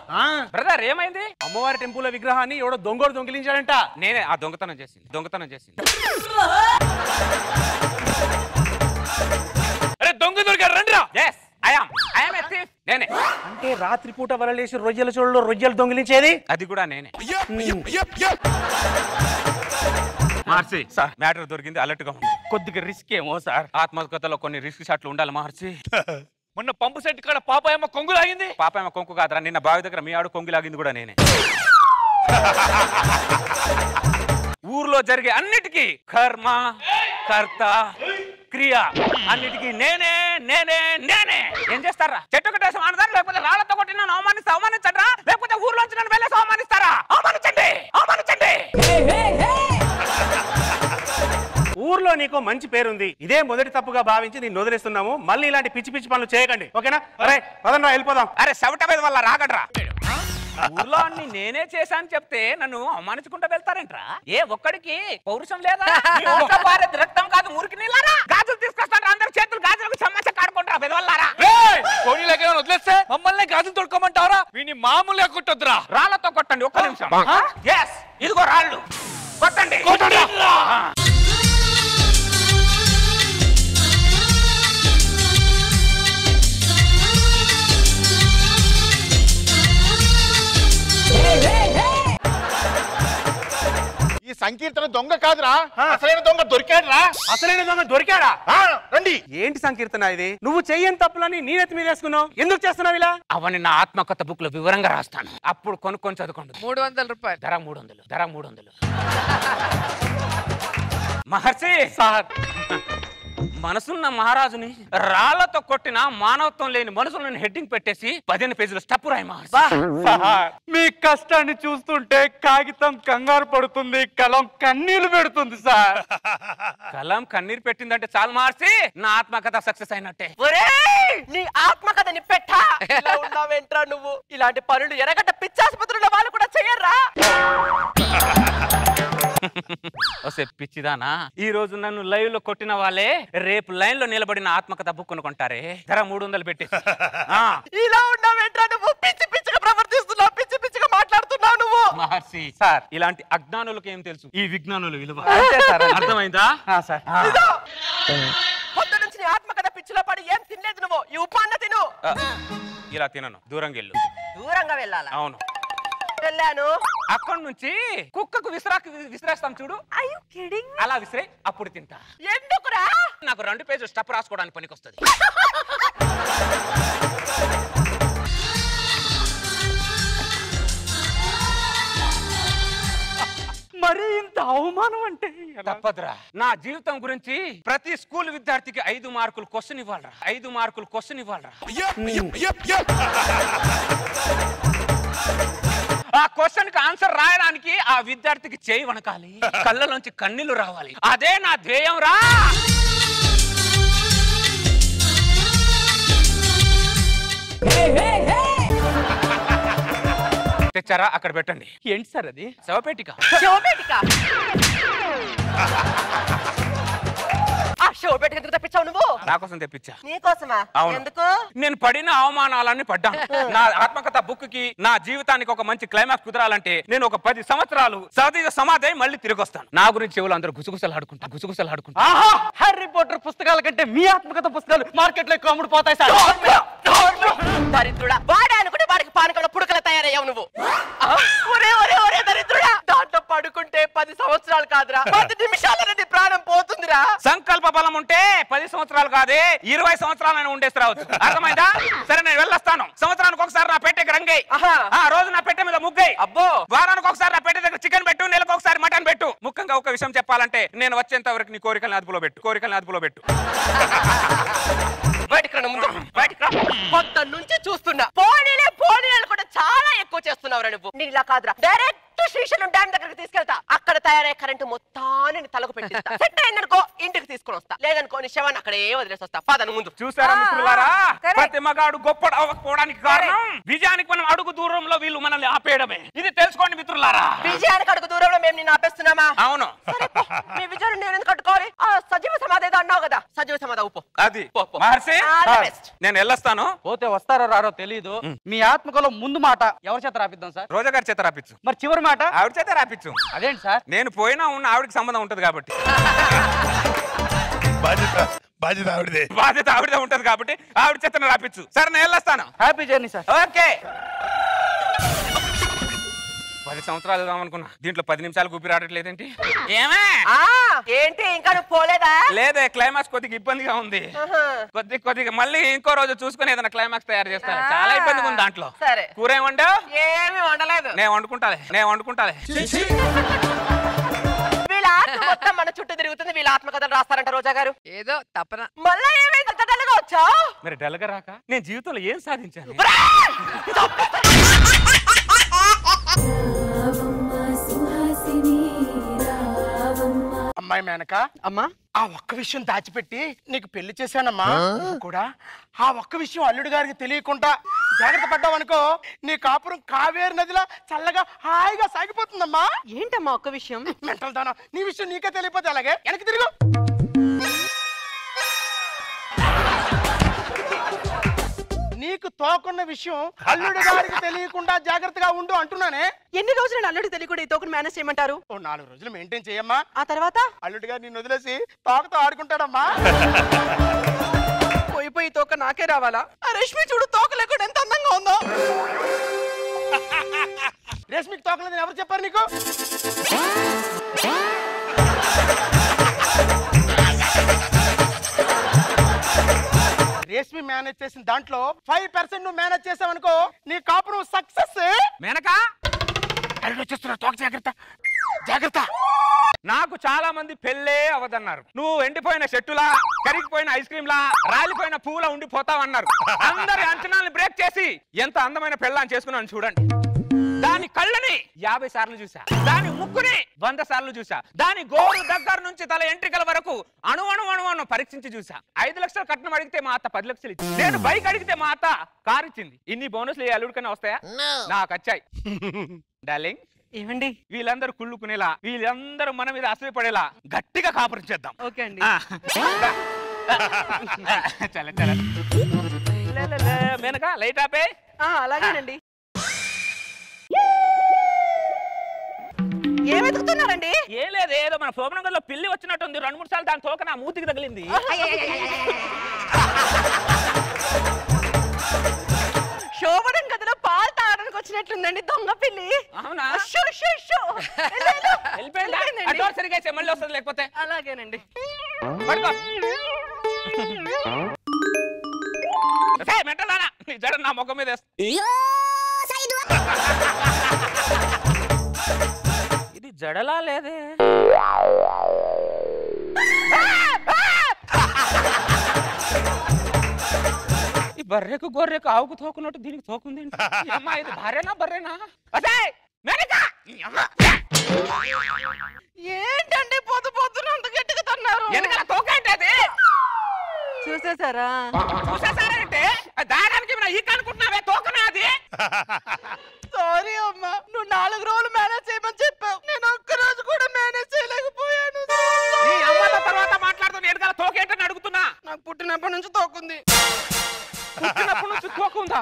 బ్రదర్, ఏమైంది? అమ్మవారి టెంపుల్ లో విగ్రహాన్ని ఎవడో దొంగోడు దొంగిలించాడంట. నేనే ఆ దొంగతనం చేసింది. అరే దొంగ దొరికారు రండిరా. yes I am a thief. నేనే. అంటే రాత్రిపూట వలలేసి రొయ్యల చోళ్ళలో రొయ్యలు దొంగిలించేది అది కూడా నేనే. మహర్షి సార్, మ్యాటర్ దొరికింది, అలర్ట్ గా ఉంది. కొద్దిగా రిస్క్ ఏమో సార్. ఆత్మకథలో కొన్ని రిస్క్ షాట్లు ఉండాలి మహర్షి. మొన్న పంపు సెట్ కాడ పాపాయమ్మ కొంగు లాగింది. పాపాయమ్మ కొంగు కాదురా, నిన్న బావి దగ్గర మీ ఆడు కొంగు లాగింది కూడా నేనే. ఊర్లో జరిగే అన్నిటికీ కర్మ, కర్త, క్రియ అన్నిటికీ నేనే. ఏం చేస్తారా? చెట్టు కట్టేసి ఆడదారు, లేకపోతే రాళ్లతో కొట్టి నన్ను అవమానించండి, లేకపోతే ఊర్లోంచి నన్ను వెళ్ళేసి అవమానిస్తారా? అవమానించండి. ఊర్లో స్కూల్లో నీకు మంచి పేరుంది. ఇదే మొదటి తప్పుగా భావించి నేను వదిలేస్తున్నాము. మళ్ళీ ఇలాంటి పిచ్చి పిచ్చి పనులు చేయకండి, ఓకేనా? అరే పదండ్రా వెళ్ళిపోదాం. అరే సెవట మీద వల్ల రాగడ్రా. ఊర్లో అన్ని నేనే చేశాను చెప్తే నన్ను అవమానించుకుంటూ వెళ్తారేంట్రా? ఏ ఒక్కడికి పౌరుషం లేదా? రక్తం కాదు మురికి నీళ్ళారా? గాజులు తీసుకొస్తాను, అందరు చేతులు గాజులకు చమ్మచ్చ కాడుకుంటారా పెదవల్లారా? వదిలేస్తే మమ్మల్ని గాజులు తొడుకోమంటారా? వీని మామూలుగా కొట్టొద్దురా, రాళ్లతో కొట్టండి. ఒక్క నిమిషం. ఎస్, ఇదిగో రాళ్ళు కొట్టండి. ఈ సంకీర్తన దొంగ కాదురా, అసలైన దొంగ దొరికాడురా. అసలైన దొంగ దొరికాడా? రండి. ఏంటి సంకీర్తన ఇది? నువ్వు చెయ్యని తప్పులని నీ నెత్తి మీద వేసుకున్నావు. ఎందుకు చేస్తున్నావు ఇలా? అవన్నీ నా ఆత్మకథ బుక్ లో వివరంగా రాస్తాను, అప్పుడు కొనుక్కొని చదువుకోండి. 300 రూపాయలు. ధర 300. మహర్షి సార్, మనసున్న మహారాజుని రాళ్లతో కొట్టిన మానవత్వం లేని మనుషులను హెడ్డింగ్ పెట్టేసి 15 పేజీలు స్టప్ రాయి మహర్షి. మీ కష్టాన్ని చూస్తుంటే కాగితం కంగారు పడుతుంది, కలం కన్నీళ్లు పెడుతుంది సార్. కలం కన్నీరు పెట్టిందంటే చాలు మహర్షి, నా ఆత్మకథ సక్సెస్ అయినట్టే. నీ ఆత్మకథని పెట్టా. ఇలా ఉన్నావేంట్రా నువ్వు? ఇలాంటి పనులు ఎరగడ్డ పిచ్చాసుపత్రుల వాళ్ళు కూడా చెయ్యర్రా. వస్తే పిచ్చిదానా, ఈ రోజు నన్ను లైవ్ లో కొట్టిన వాళ్ళే రేపు లైన్ లో నిలబడిన ఆత్మకథ బుక్ కొనుక్కుంటారే. ధర 300 పెట్టి. ఇలా ఉన్నావేంట్రా నువ్వు? పిచ్చి పిచ్చిగా ప్రవర్తిస్తున్నావు, పిచ్చి పిచ్చిగా మాట్లాడుతున్నావు నువ్వు. మహర్షి సార్, ఇలాంటి అజ్ఞానులకు ఏం తెలుసు ఈ విజ్ఞానుల విలువ? అర్థమైందా సార్? పొద్దు నుంచి నీ ఆత్మకథ పిచ్చిలో పడి ఏం తినలేదు నువ్వు. ఈ ఉప్పు అన్న తిను. ఇలా తినను, దూరంగా వెళ్ళు. దూరంగా వెళ్ళాలా? అవును. వెళ్ళాను. అక్కడి నుంచి కుక్కకు విసిరేస్తాం చూడు, అలా విసిరే, అప్పుడు తింటా. ఎందుకురా? నాకు 2 పేజీలు స్టప్ రాసుకోవడానికి పనికొస్తుంది. మరి ఇంత అవమానం అంటే తప్పదురా. నా జీవితం గురించి ప్రతి స్కూల్ విద్యార్థికి 5 మార్కులు క్వశ్చన్ ఇవ్వాలరా. 5 మార్కులు క్వశ్చన్ ఇవ్వాలరా. ఆ క్వశ్చన్ కి ఆన్సర్ రాయడానికి ఆ విద్యార్థికి చేయి వణకాలి, కళ్ళలోంచి కన్నీళ్లు రావాలి. అదే నా ధ్యేయం రా. తెచ్చారా? అక్కడ పెట్టండి. ఏంటి సార్ అది? శవపేటిక. శవపేటిక ఎందుకు తెప్పించావు నువ్వు? నా కోసం తెప్పించా. నీకోసమా? అవును. ఎందుకు? నేను పడిన అవమానాలన్నీ పడ్డాను. నా ఆత్మకథ బుక్ కి నా జీవితానికి ఒక మంచి క్లైమాక్స్ కుదరాలంటే నేను ఒక 10 సంవత్సరాలు సహజ సమాధి మళ్ళీ తిరిగి వస్తాను. నా గురించి ఎవరు అందరూ గుసగుసలాడుకుంటా. హ్యారీ పోటర్ పుస్తకాల కంటే మీ ఆత్మకథ పుస్తకాలు మార్కెట్ లో ఎక్కువ అమ్ముడుపోతాయి సార్. దరిద్రుడా, వాడే అనుకుంటే వాడికి పానకంలో పుడకల తయారయ్యావు నువ్వు. ఒరే దరిద్రుడా, దాంట్లో పడుకుంటే 10 సంవత్సరాలు కాదురా, 10 నిమిషాలనే నీ ప్రాణం పోతుందిరా. సంకల్ప బలం ఉంటే 10 సంవత్సరాలు కాదే 20 సంవత్సరాలను ఉండేసి రావచ్చు. అర్థమైందా? సరే, నేను వెళ్ళొస్తాను. సంవత్సరానికి ఒకసారి నా పెట్టెకి రంగై, రోజు నా పెట్టె మీద ముగ్గై, అబ్బో వారానికి ఒకసారి నా పెట్టె దగ్గర చికెన్ పెట్టు, నెలకు ఒకసారి మటన్ పెట్టు. ముఖ్యంగా ఒక విషయం చెప్పాలంటే, నేను వచ్చేంత వరకు నీ కోరికలను అదుపులో పెట్టు. బయటికి రా ముందు, బయటికి రా. పొద్దు నుంచి చూస్తున్నా పోనీలు కూడా చాలా ఎక్కువ చేస్తున్నావురా నువ్వు. నీలా కాదురా, డైరెక్ట్ శ్రీశైలం డ్యామ్ దగ్గరికి తీసుకెళ్తా. అక్కడ తయారయ్యే కరెంటు మొత్తాన్ని తలకు పెట్టిస్తా. సెట్ అయిందనుకో ఇంటికి తీసుకొని వస్తా, లేదనుకో నీ శవాన్ని అక్కడే వదిలేసి వస్తా. పదను ముందు. చూసారా మిత్రులారా, ప్రతి మగాడు గొప్ప అవ్వకపోవడానికి కారణం విజయానికి మనం అడుగు దూరంలో వీళ్ళు మనల్ని ఆపేయడమే. ఇది తెలుసుకోండి మిత్రులారా. విజయానికి అడుగు దూరంలో మేము నిన్ను ఆపేస్తున్నామా? అవును. మీ విజయాన్ని నేను ఎందుకు కట్టుకోవాలి? ఆ సజీవ సమాధి ఏదో అన్నావు కదా, సజీవ సమాధి ఉప్పు. అది మహర్షి, నేను వెళ్ళొస్తాను. పోతే వస్తారో రారో తెలీదు. మీ ఆత్మకలో ముందు మాట ఎవరి చేత రాపిద్దాం సార్? రోజా గారి చేత రాపించు. మరి చివరి మాట ఆవిడ చేత రాపించు. అదేంటి సార్? నేను పోయినా ఉన్న ఆవిడకి సంబంధం ఉంటది కాబట్టి. బాధ్యత ఆవిడదే ఉంటది కాబట్టి ఆవిడ చేత రాపించు. సరే, నేను వెళ్ళొస్తాను. Happy journey sir. ఓకే. 10 సంవత్సరాలు రామనుకున్నా, దీంట్లో 10 నిమిషాలు ఊపిరి ఆడట్లేదేంటి? ఏమే ఏంటి ఇంకా నువ్వు పోలేదా? లేదే, క్లైమాక్స్ కొద్దిగా ఇబ్బందిగా ఉంది. కొద్దిగా మళ్ళీ ఇంకో రోజు చూసుకుని ఏదైనా క్లైమాక్స్ తయారు చేస్తాను. చాలా ఇబ్బందిగా ఉంది దాంట్లో. సరే, కూర ఏం వండావు? ఏమి వండలేదు. నేను వండుకుంటాలే. వీళ్ళ ఆత్మ మొత్తం మన చుట్టూ తిరుగుతుంది. వీళ్ళ ఆత్మకథలు రాస్తారంట రోజా గారు. ఏదో తపన. మళ్ళా ఏమైంది డల్గా వచ్చా? మరి డల్గా రాక నేను జీవితంలో ఏం సాధించాను? అమ్మ అమ్మాయి మేనక అమ్మా ఆ ఒక్క విషయం దాచిపెట్టి నీకు పెళ్లి చేశానమ్మా. నువ్వు కూడా ఆ ఒక్క విషయం అల్లుడు గారికి తెలియకుండా జాగ్రత్త పడ్డావనుకో నీ కాపురం కావేరి నదిలా చల్లగా హాయిగా సాగిపోతుందమ్మా. ఏంటమ్మా ఒక్క విషయం? మెంటల్ దానా, నీ విషయం నీకే తెలియపోతే అలాగే వెనక్కి తిరుగు. నీకు తోకున్న విషయం అల్లుడు గారికి తెలియకుండా జాగ్రత్తగా ఉండు అంటున్నానే. ఎన్ని రోజులు నేను అల్లుడికి తెలియకుండా ఈ తోకను మేనేజ్ చేయమంటారు? ఓ 4 రోజులు మెయింటైన్ చేయమ్మా. ఆ తర్వాత అల్లుడు గారు నిన్ను వదిలేసి తోకతో ఆడుకుంటాడమ్మా. పోయి తోక నాకే రావాలా? ఆ రష్మి చూడు తోక లేకుండా ఎంత అందంగా ఉందో. రేష్మికి తోకలేదని ఎవరు చెప్పారు నీకు? రేష్మి మేనేజ్ చేసిన దాంట్లో 5% నువ్వు మేనేజ్ చేసావనుకో నీ కాపురం సక్సెస్. మేనకా అల్లుడు వచ్చేస్తున్నా, తోక జాగ్రత్త జాగ్రత్త. నాకు చాలా మంది పెళ్ళే అవదన్నారు. నువ్వు ఎండిపోయిన చెట్టులా, కరిగిపోయిన ఐస్ క్రీమ్ లా, రాలిపోయిన పూల ఉండిపోతావన్నారు. అందరి అంచనాలను బ్రేక్ చేసి ఎంత అందమైన పెళ్ళాన్ని చేసుకున్నాను చూడండి. దాని కళ్ళని 50 సార్లు చూసా, దాని ముక్కుని 100 సార్లు చూసా, దాని గోరు దగ్గర నుంచి తల ఎంట్రికల వరకు అణు పరీక్షించి చూసా. 5 లక్షలు కట్నం అడిగితే మా అత్త 10 లక్షలు ఇచ్చింది. నేను బైక్ అడిగితే మా అత్త కార్ ఇచ్చింది. ఇన్ని బోనస్లు ఏ అల్లుడికన్నా వస్తాయా? నాకు వచ్చాయి. డార్లింగ్ ఏమండి వీళ్ళందరూ కుళ్ళుకునేలా, వీళ్ళందరూ మన మీద అసలు పడేలా గట్టిగా కాపురం చేద్దాం. ఓకే అండి. చల చల మేనక లైట్ ఆపే. అలాగేనండి. ఏం వెతుకుతున్నారండి? ఏం లేదు, ఏదో మన శోభనం గదిలో పిల్లి వచ్చినట్టుంది. 2-3 సార్లు దాని తోక నా మూతికి తగిలింది. శోభనం గదిలో పాలు తాగడానికి వచ్చినట్లుందండి దొంగ పిల్లి. అవునా? సరిగా మళ్ళీ వస్తుంది లేకపోతే. అలాగేనండి. మెంటలానా నీ జడ నా ముఖం మీద ఇది జడలా లేదే. ఈ బర్రెకు గొర్రెకు ఆవుకు తోకున్నట్టు దీనికి తోకుంది. అమ్మా ఇది భార్యనా బర్రెనా? అదే ఏంటండి పొద్దున అంత గట్టిగా తన్నారు? వెనకాల తోక అంటే అది చూసేసారా? చూసేసారంటే దాడానికి ఈ కనుకుంటున్నావే తోకనా అది? సారీ అమ్మా, నువ్వు 4 రోజులు మేనేజ్ చేయమని చెప్పావు. నేను ఒక్క రోజు కూడా మేనేజ్ చేయలేకపోయాను. నీ అమ్మతో తర్వాత మాట్లాడుతున్నా. వెనకాల తోకేంటని అడుగుతున్నా. నాకు పుట్టినప్పటి నుంచి తోకుంది. పుట్టినప్పటి నుంచి తోకుందా?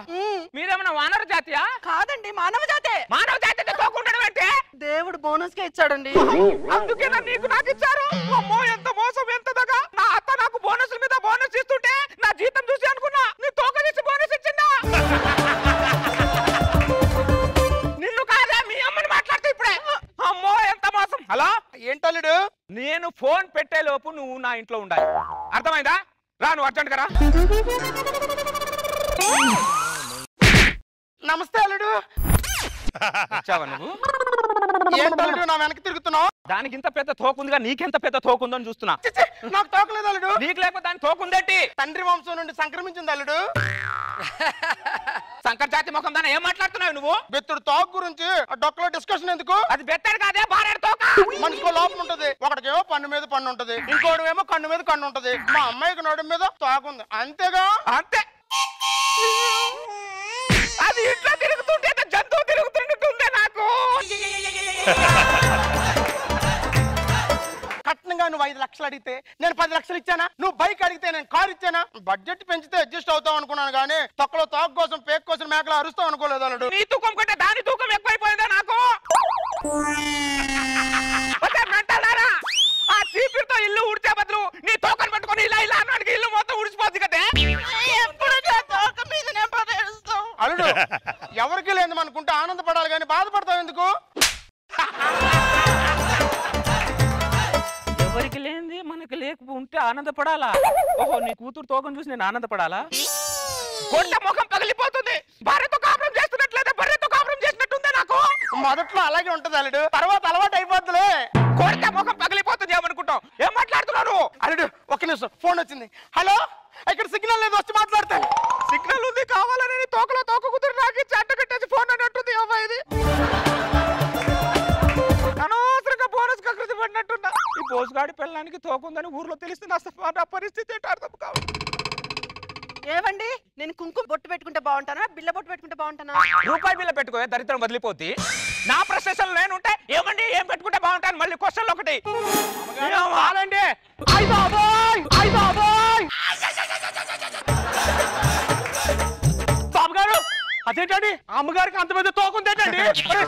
మీరేమన్నా వానర జాతియా? కాదండి, మానవ జాతే. మానవ జాతి తోకుండడం అంటే దేవుడు బోనస్ గా ఇచ్చాడండి. అందుకేనా నీకు నాకు ఇచ్చారు? అమ్మో ఎంత మోసం, ఎంత దగా. నా అత్త నాకు బోనస్ మీద బోనస్ ఇస్తుంటే నా జీతం చూసి అనుకున్నా నీ తోక తీసి బోనస్ ఇచ్చిందా? నిన్ను కాదా మీ అమ్మని మాట్లాడుతూ ఇప్పుడే. అమ్మో ఎంత మోసం. హలో ఏంటల్లుడు? నేను ఫోన్ పెట్టే లోపు నువ్వు నా ఇంట్లో ఉండాలి. అర్థమైందా? రా నువ్వు అర్జెంట్ గా రా. నమస్తే అల్లుడు. వచ్చావా నువ్వు? ఏంటల్లుడు నా వెనక్కి తిరుగుతున్నావు? దానికి ఇంత పెద్ద తోకుందిగా, నీకెంత పెద్ద తోకుందని చూస్తున్నా. నాకు తోకలేదు అల్లుడు. నీకు లేకపోతే దాని తోకుందేంటి? తండ్రి వంశం నుండి సంక్రమించింది అల్లుడు. సంకర్ జాతి ముఖం దాన్ని ఏం మాట్లాడుతున్నావు నువ్వు? బెత్తుడు తోక గురించి డొక్కలో డిస్కషన్ ఎందుకు? అది బెత్తడు కాదే, భార్య తోక. మనిషికో లోపం ఉంటది. ఒకటికేమో పన్ను మీద పన్ను ఉంటది, ఇంకోటికేమో కన్ను మీద కన్ను ఉంటది. మా అమ్మాయికి నడు మీద తోక ఉంది, అంతేగా? అంతే. అది ఇంట్లో తిరుగుతుంటే జంతువు తిరుగుతుంటుందే నాకు. కట్నంగా నువ్వు 5 లక్షలు అడిగితే నేను 10 లక్షలు ఇచ్చానా? నువ్వు బైక్ అడిగితే నేను కార్ ఇచ్చానా? బడ్జెట్ పెంచితే అడ్జస్ట్ అవుతావు అనుకున్నాను కానీ తొక్కలో తోక కోసం పేక్ కోసం మేకలు అరుస్తావు అనుకోలేదు అల్లుడు. నీ తూకం కంటే దాని తూకం ఎక్కువైపోయిందా నాకు? ఆ చీపిరితో ఇల్లు ఉడిచే బదులు నీ తోకను పట్టుకొని ఇలా ఇలా అన్నాడికి ఇల్లు మొత్తం ఉడిచిపోద్ది కదే. అల్లుడు ఎవరికి లేదు అనుకుంటే ఆనందపడాలి కానీ బాధపడతావు ఎందుకు? ఎవరికి లేనిది మనకి లేకపోతే ఆనందపడాలా? ఓహో నీ కూతురు తోకం చూసి నేను ఆనందపడాలా? కొండ ముఖం పగిలిపోతుంది. భార్యతో కాపురం చేస్తున్నట్లయితే బర్రెతో కాపురం చేసినట్టుందే నాకు. మొదట్లో అలాగే ఉంటది అల్లుడు, తర్వాత అలవాటు అయిపోద్దులే. కొండ ముఖం పగిలిపోతుంది ఏమనుకుంటావు? ఏం మాట్లాడుతున్నాను? అల్లుడు ఒక్క నిమిషం, ఫోన్ వచ్చింది. హలో, ఇక్కడ సిగ్నల్ లేదు, వచ్చి మాట్లాడతాను. సిగ్నల్ ఉంది కావాలని తోకలో తోక కూతురు నాకు చెట్ట కట్టేసి ఫోన్ అన్నట్టుంది. అమ్మాయి ఇది అనవసరంగా బోనస్ కకృతి పడినట్టున్నా. ఈ బోసుగాడి పెళ్ళడానికి తోకుందని ఊర్లో తెలిస్తే నా పరిస్థితి ఏంటో అర్థం కావు. ఏవండి నేను కుంకుమ బొట్టు పెట్టుకుంటే బాగుంటానా బిల్ల బొట్టు పెట్టుకుంటే బాగుంటానా? రూపాయి బిల్ల పెట్టుకో, దరిద్రం వదిలిపోద్ది. నా ప్రశ్నలు నేనుంటే ఏమండి ఏం పెట్టుకుంటే బాగుంటాను? మళ్ళీ క్వశ్చన్లు ఒకటి బాబు గారు అదేంటండి అమ్మగారికి అంత పెద్ద తోకుందేంటండి?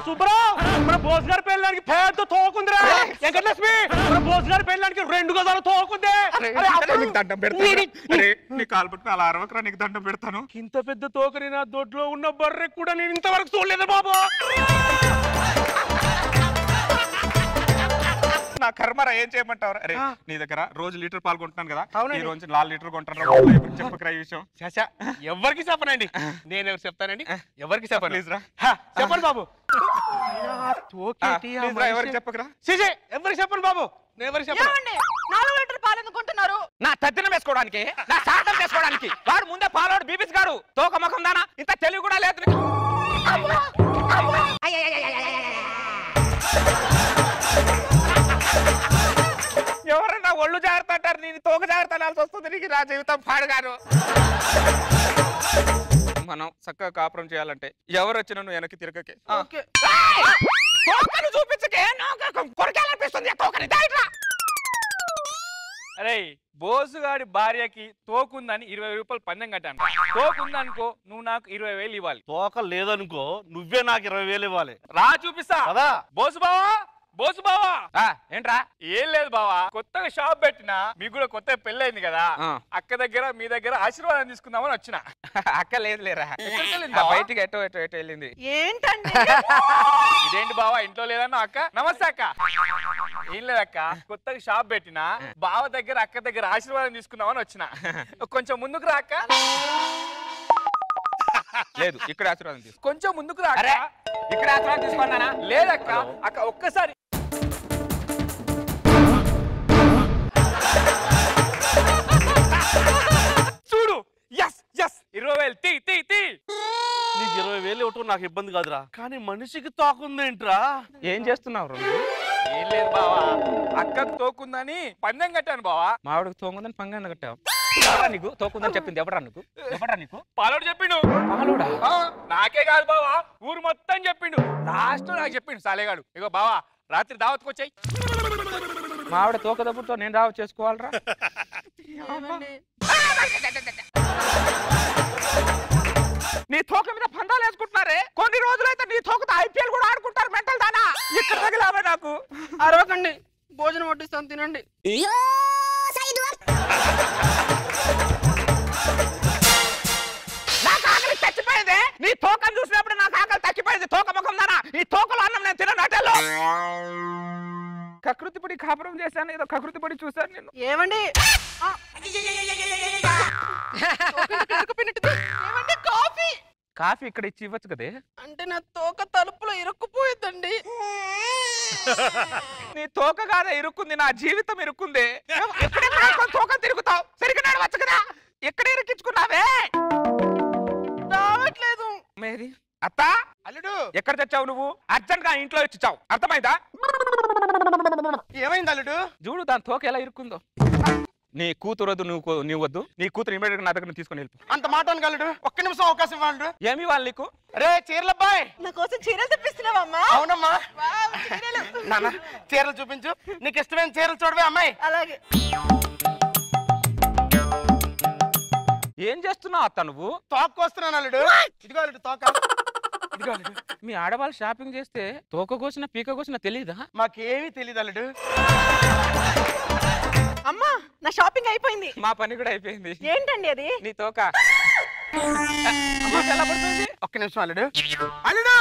సుబ్రావ్ మన బోస్ గారి పెళ్ళడానికి పెద్ద తోకుందిరా. వెంకటలక్ష్మి మన బోస్ గారి పెళ్ళడానికి 2 గజాలు తోకుందే. దండం పెడతాను, నీ కాలు పట్టుకుని అలా అరవకరా, నీకు దండం పెడతాను. ఇంత పెద్ద తోకని నా దొడ్లో ఉన్న బర్రె కూడా నేను ఇంతవరకు చూడలేదు బాబు. నా కర్మరా, ఏం చేయమంటావు? అరే నీ దగ్గర రోజు లీటర్ పాలు కొంటున్నాను కదా, ఈ రోజు 4 లీటర్ కొంటాను. చెప్పకరా ఈ విషయం. ఎవరికి చెప్పనండి, నేను ఎవరు చెప్తానండి? ఎవరికి చెప్పను. ప్లీజ్ రా, చెప్పండి బాబు. ఎవరికి చెప్పకరా. ఎవరికి చెప్పను బాబు, నేను ఎవరికి చెప్పను. 4 లీటర్ పాలు ఎందుకు కొంటున్నారు? నా తద్దినం వేసుకోవడానికి, నా శాతం వేసుకోవడానికి. వాడు ముందే పాలోడు బీబీస్ గాడు, తోక ముఖం దానా, ఇంత తెలివి కూడా లేదు. ఎవరన్నా ఒళ్ళు జాగ్రత్త అంటారు, నేను తోక జాగ్రత్త అనాల్సి వస్తుంది. నీకు నా జీవితం పాడుగాను. మనం చక్కగా కాపురం చేయాలంటే ఎవరు వచ్చినా నువ్వు వెనక్కి తిరగకే. తోకను చూపించకే, కొరకాలనిపిస్తుంది తోకని. అరే బోసుగాడి భార్యకి తోకుందని 20 రూపాయలు పందెం కట్టాను. తోకుందనుకో నువ్వు నాకు 20,000 ఇవ్వాలి. తోక లేదనుకో నువ్వే నాకు 20,000 ఇవ్వాలి. రా చూపిస్తా కదా. బోసు బావా, బోసు బావా. ఏంట్రా? ఏం లేదు బావా, కొత్తగా షాప్ పెట్టినా, మీకు కూడా కొత్తగా పెళ్ళైంది కదా, అక్క దగ్గర మీ దగ్గర ఆశీర్వాదం తీసుకుందామని వచ్చిన. అక్క లేదు లేరా, బయటికి ఎటో వెళ్ళింది. ఏంటండి ఇదేంటి బావా ఇంట్లో లేదన్నా? అక్క నమస్తే అక్క. ఏం లేదక్క, కొత్తగా షాప్ పెట్టినా, బావ దగ్గర అక్క దగ్గర ఆశీర్వాదం తీసుకుందామని వచ్చిన. కొంచెం ముందుకు రా అక్క. లేదు ఇక్కడ ఆశీర్వాదం తీసుకో. కొంచెం ముందుకు రా. ఇక్కడ ఆశీర్వాదం తీసుకున్నానా? లేదక్క. అక్క ఒక్కసారి చూడు. ఎస్ ఎస్ 20,000 తీ తీ తీ. నీకు 20,000 ఇవ్వటం నాకు ఇబ్బంది కాదురా, కానీ మనిషికి తోకుందేంట్రా? ఏం చేస్తున్నావు? ఏం లేదు బావా, అక్కకు తోకుందని పందెం కట్టాను బావా. మావిడికి తోకుందని పంగం కట్టావు. నీకు తోకుందని చెప్పింది ఎవరా? నీకు పాలోడు చెప్పిండు. పాలోడా? నాకే కాదు బావా, ఊరు మొత్తం చెప్పిండు. లాస్ట్ నాకు చెప్పిండు సాలేగాడు. ఇగో బావా రాత్రి దావత్కి వచ్చాయి. మావిడ తోక దప్పుతో నేను దావత్ చేసుకోవాలరా? నీ తోక మీద పందాలు వేసుకుంటున్నారే. కొన్ని రోజులైతే నీ తోకతో IPL కూడా ఆడుకుంటారు. మెంటల్ దానా ఇక్కడ తగిలావే నాకు. అరవకండి, భోజనం వడ్డిస్తాను తినండి. నాకు ఆకలి చచ్చిపోయింది. నీ తోకను చూసినప్పుడు నాకు ఆకలి తగ్గిపోయింది. తోక ముఖం దానా, ఈ తోకలో అన్నం నేను తినను. అటెల్లో కకృతి పడి కాపురం చేశాను, ఏదో కకృతి పడి చూశాను నేను. ఏమండి కాఫీ కాఫీ ఇక్కడ ఇచ్చి ఇవ్వచ్చు కదే. అంటే నా తోక తలుపులో ఇరుక్కుపోయిందండి. నీ తోక కాదా ఇరుక్కుంది, నా జీవితం ఇరుక్కుంది. తోక తిరుగుతావు, సరిగ్గా నడవచ్చు కదా. ఎక్కడ ఇరికించుకున్నావే? రావట్లేదు. మేరీ అత్త, అల్లుడు ఎక్కడ తెచ్చావు నువ్వు? అర్జెంట్ గా ఇంట్లో ఇచ్చావు, అర్థమైందా? ఏమైంది అల్లుడు? చూడు దాని తోక ఎలా ఇరుక్కుందో. నీ కూతురు వద్దు, నువ్వు వద్దు. నీ కూతురు ఇమీడియట్ గా నా దగ్గర తీసుకొని వెళ్ళిపో. అంత మాట అనగలడు. ఒక్క నిమిషం అవకాశం ఇవ్వండి. ఏమి ఇవ్వాలి నీకు? అరే చీరలబ్బాయ్, నా కోసం చీరలు తెప్పిస్తున్నావమ్మా? అవునమ్మా. నాన్న చీరలు చూపించు, నీకు ఇష్టమైన చీరలు చూడవే అమ్మాయి. అలాగే. ఏం చేస్తున్నావు అత్త నువ్వు? తోక కోస్తున్నాను అల్లుడు. ఇదిగో అల్లుడు తోక. ఇదిగో అల్లుడు. మీ ఆడవాళ్ళు షాపింగ్ చేస్తే తోక కోసిన పీక కోసిన తెలీదా? మాకేమీ తెలీదు అల్లుడు. అమ్మా నా షాపింగ్ అయిపోయింది. మా పని కూడా అయిపోయింది. ఏంటండి అది? నీ తోక. ఎలా పడుతుంది? ఒక్క నిమిషం అల్లుడు. అల్లుడు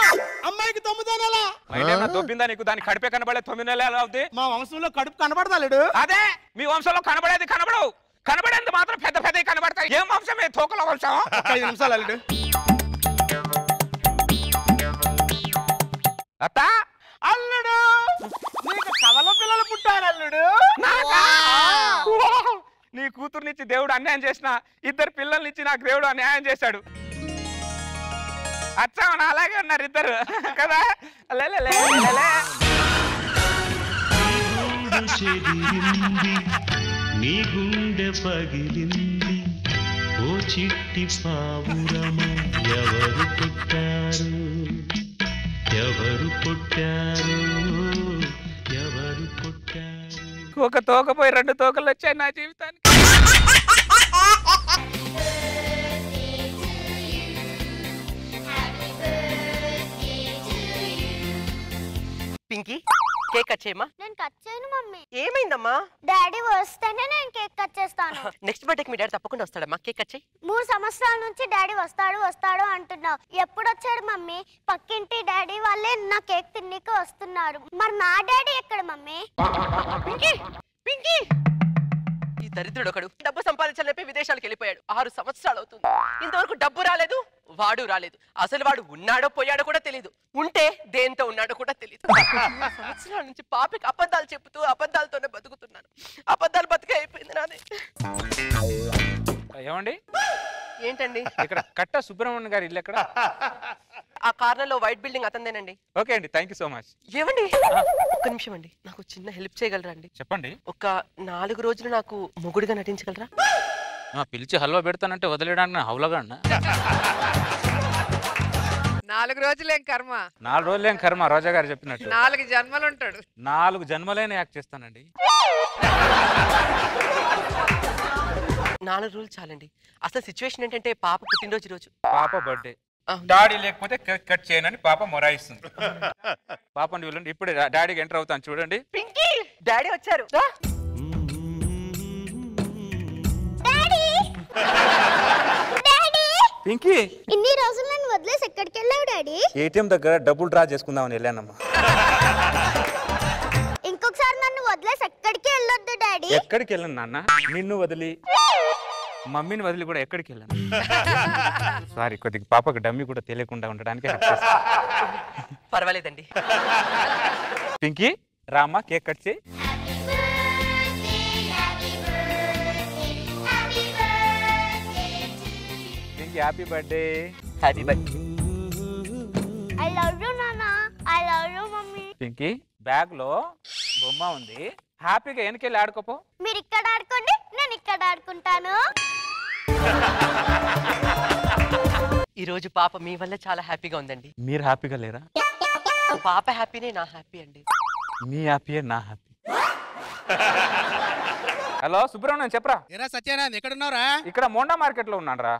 అమ్మాయికి 9 నెలలా? అయినా దొబ్బిందా నీకు? దాని కడుపే కనబడే 9 నెలలు ఎలా అవుతుంది? మా వంశంలో కడుపు కనబడదు అల్లుడు. అదే మీ వంశంలో కనబడేది కనబడవు. కనబడేది మాత్రం పెద్ద పెద్దవి కనబడతాయి. ఏం వంశమే? తోకల వంశం. 5 నిమిషాలు అల్లుడు. అత్త అల్లుడు నీకు కవల పిల్లలు పుట్టారు అల్లుడు. నీ కూతుర్నిచ్చి దేవుడు అన్యాయం చేసిన, 2 పిల్లల్నిచ్చి నాకు దేవుడు అన్యాయం చేశాడు. అచ్చామని అలాగే ఉన్నారు 2 కదా. చెదిరింది నీ గుండె పగిలింది ఓ చిట్టి పావురమా ఎవరు పుట్టారు ఎవరు పుట్టారు ఎవరు పుట్టారు ఒక తోకపోయి 2 తోకలు వచ్చాయి నా జీవితానికి. పింకీ కేక్ కట్ చేయమా. నేను కట్ చేయను మమ్మీ. ఏమైందమ్మా? డాడీ వస్తేనే నేను కేక్ కట్ చేస్తాను. నెక్స్ట్ బర్త్డేకి మీ డాడీ తప్పకుండా వస్తాడమ్మా. కేక్ కట్ చేయి. 3 సంవత్సరాల నుంచి డాడీ వస్తాడు అంటున్నావు. ఎప్పుడు వచ్చాడు మమ్మీ? పక్కింటి డాడీ వాళ్ళే నా కేక్ తిన్నీకి వస్తున్నారు. మరి నా డాడీ ఎక్కడ మమ్మీ? పింకీ పింకీ ఈ దరిద్రుడు ఒకడు డబ్బు సంపాదించాలని విదేశాలకు వెళ్ళిపోయాడు. 6 సంవత్సరాలు అవుతుంది. ఇంతవరకు డబ్బు రాలేదు, వాడు రాలేదు. అసలు వాడు ఉన్నాడో పోయాడో కూడా తెలియదు. ఉంటే దేంతో ఉన్నాడో కూడా తెలియదు. 3 సంవత్సరాల నుంచి పాపకి అబద్ధాలు చెబుతూ అబద్ధాలతోనే బతుకుతున్నాను. అబద్ధాలు బతికే అయిపోయింది నాది. ఏమండి ఏంటండి? ఇక్కడ కట్ట సుబ్రహ్మణ్యం గారి ఇల్లు ఎక్కడ? ఆ కార్నర్లో వైట్ బిల్డింగ్ అతందేనండి. ఓకే అండి, థ్యాంక్ యూ సో మచ్. ఏమండి ఒక్క నిమిషం అండి, నాకు చిన్న హెల్ప్ చేయగలరా అండి? చెప్పండి. ఒక 4 రోజులు నాకు మొగుడుగా నటించగలరా? పిలిచి హల్వా పెడతానంటే వదిలేయడానికి నా హౌలగా అన్న. 4 రోజులేం కర్మ, 4 రోజులేం కర్మ. రోజా గారు చెప్పినట్టు 4 జన్మలు ఉంటాడు. 4 జన్మలైన యాక్ట్ చేస్తానండి. 4 రోజులు చాలండి. అసలు సిచ్యువేషన్ ఏంటంటే పాప పుట్టినరోజు రోజు. పాప బర్త్డే. డాడీ లేకపోతే కేక్ కట్ చేయనని పాప మొరాయిస్తుంది. పాపని వెళ్ళండి, ఇప్పుడు డాడీకి ఎంటర్ అవుతాను చూడండి. పింకీ డాడీ వచ్చారు. పింకీ ఇన్ని రోజులు నన్ను వదిలేసి ఎక్కడికి వెళ్ళావు డాడీ? ఏటీఎం దగ్గర డబ్బులు డ్రా చేసుకుందామని వెళ్ళానమ్మా. ఇంకొకసారి నన్ను వదిలేసి ఎక్కడికి వెళ్ళొద్దు డాడీ. ఎక్కడికి వెళ్ళను నాన్న, నిన్ను వదిలి మమ్మీని వదిలి కూడా ఎక్కడికి వెళ్ళాను. సారీ, కొద్దిగా పాపకు డమ్మీ కూడా తెలియకుండా ఉండడానికి పర్వాలేదండి. పింకీ రామ్మా, కేక్ కట్ చేయి. Pinky happy birthday. Happy birthday. I love you నాన్న. I love you mummy. Pinky bag లో బొమ్మ ఉంది, హ్యాపీగా వెనకెళ్ళి ఆడుకోపో. మీరు ఇక్కడ ఆడుకోండి, నేను ఇక్కడ ఆడుకుంటాను. ఈ రోజు పాప మీ వల్ల చాలా హ్యాపీగా ఉందండి. మీరు హ్యాపీగా లేరా? పాప హ్యాపీనే నా హ్యాపీ అండి. మీ హ్యాపీయే నా హ్యాపీ. హలో సుబ్రహ్మణ్యం, చెప్పరా. ఏరా సత్యానంద్, ఎక్కడున్నావురా? ఇక్కడ మోండా మార్కెట్ లో ఉన్నాను రా.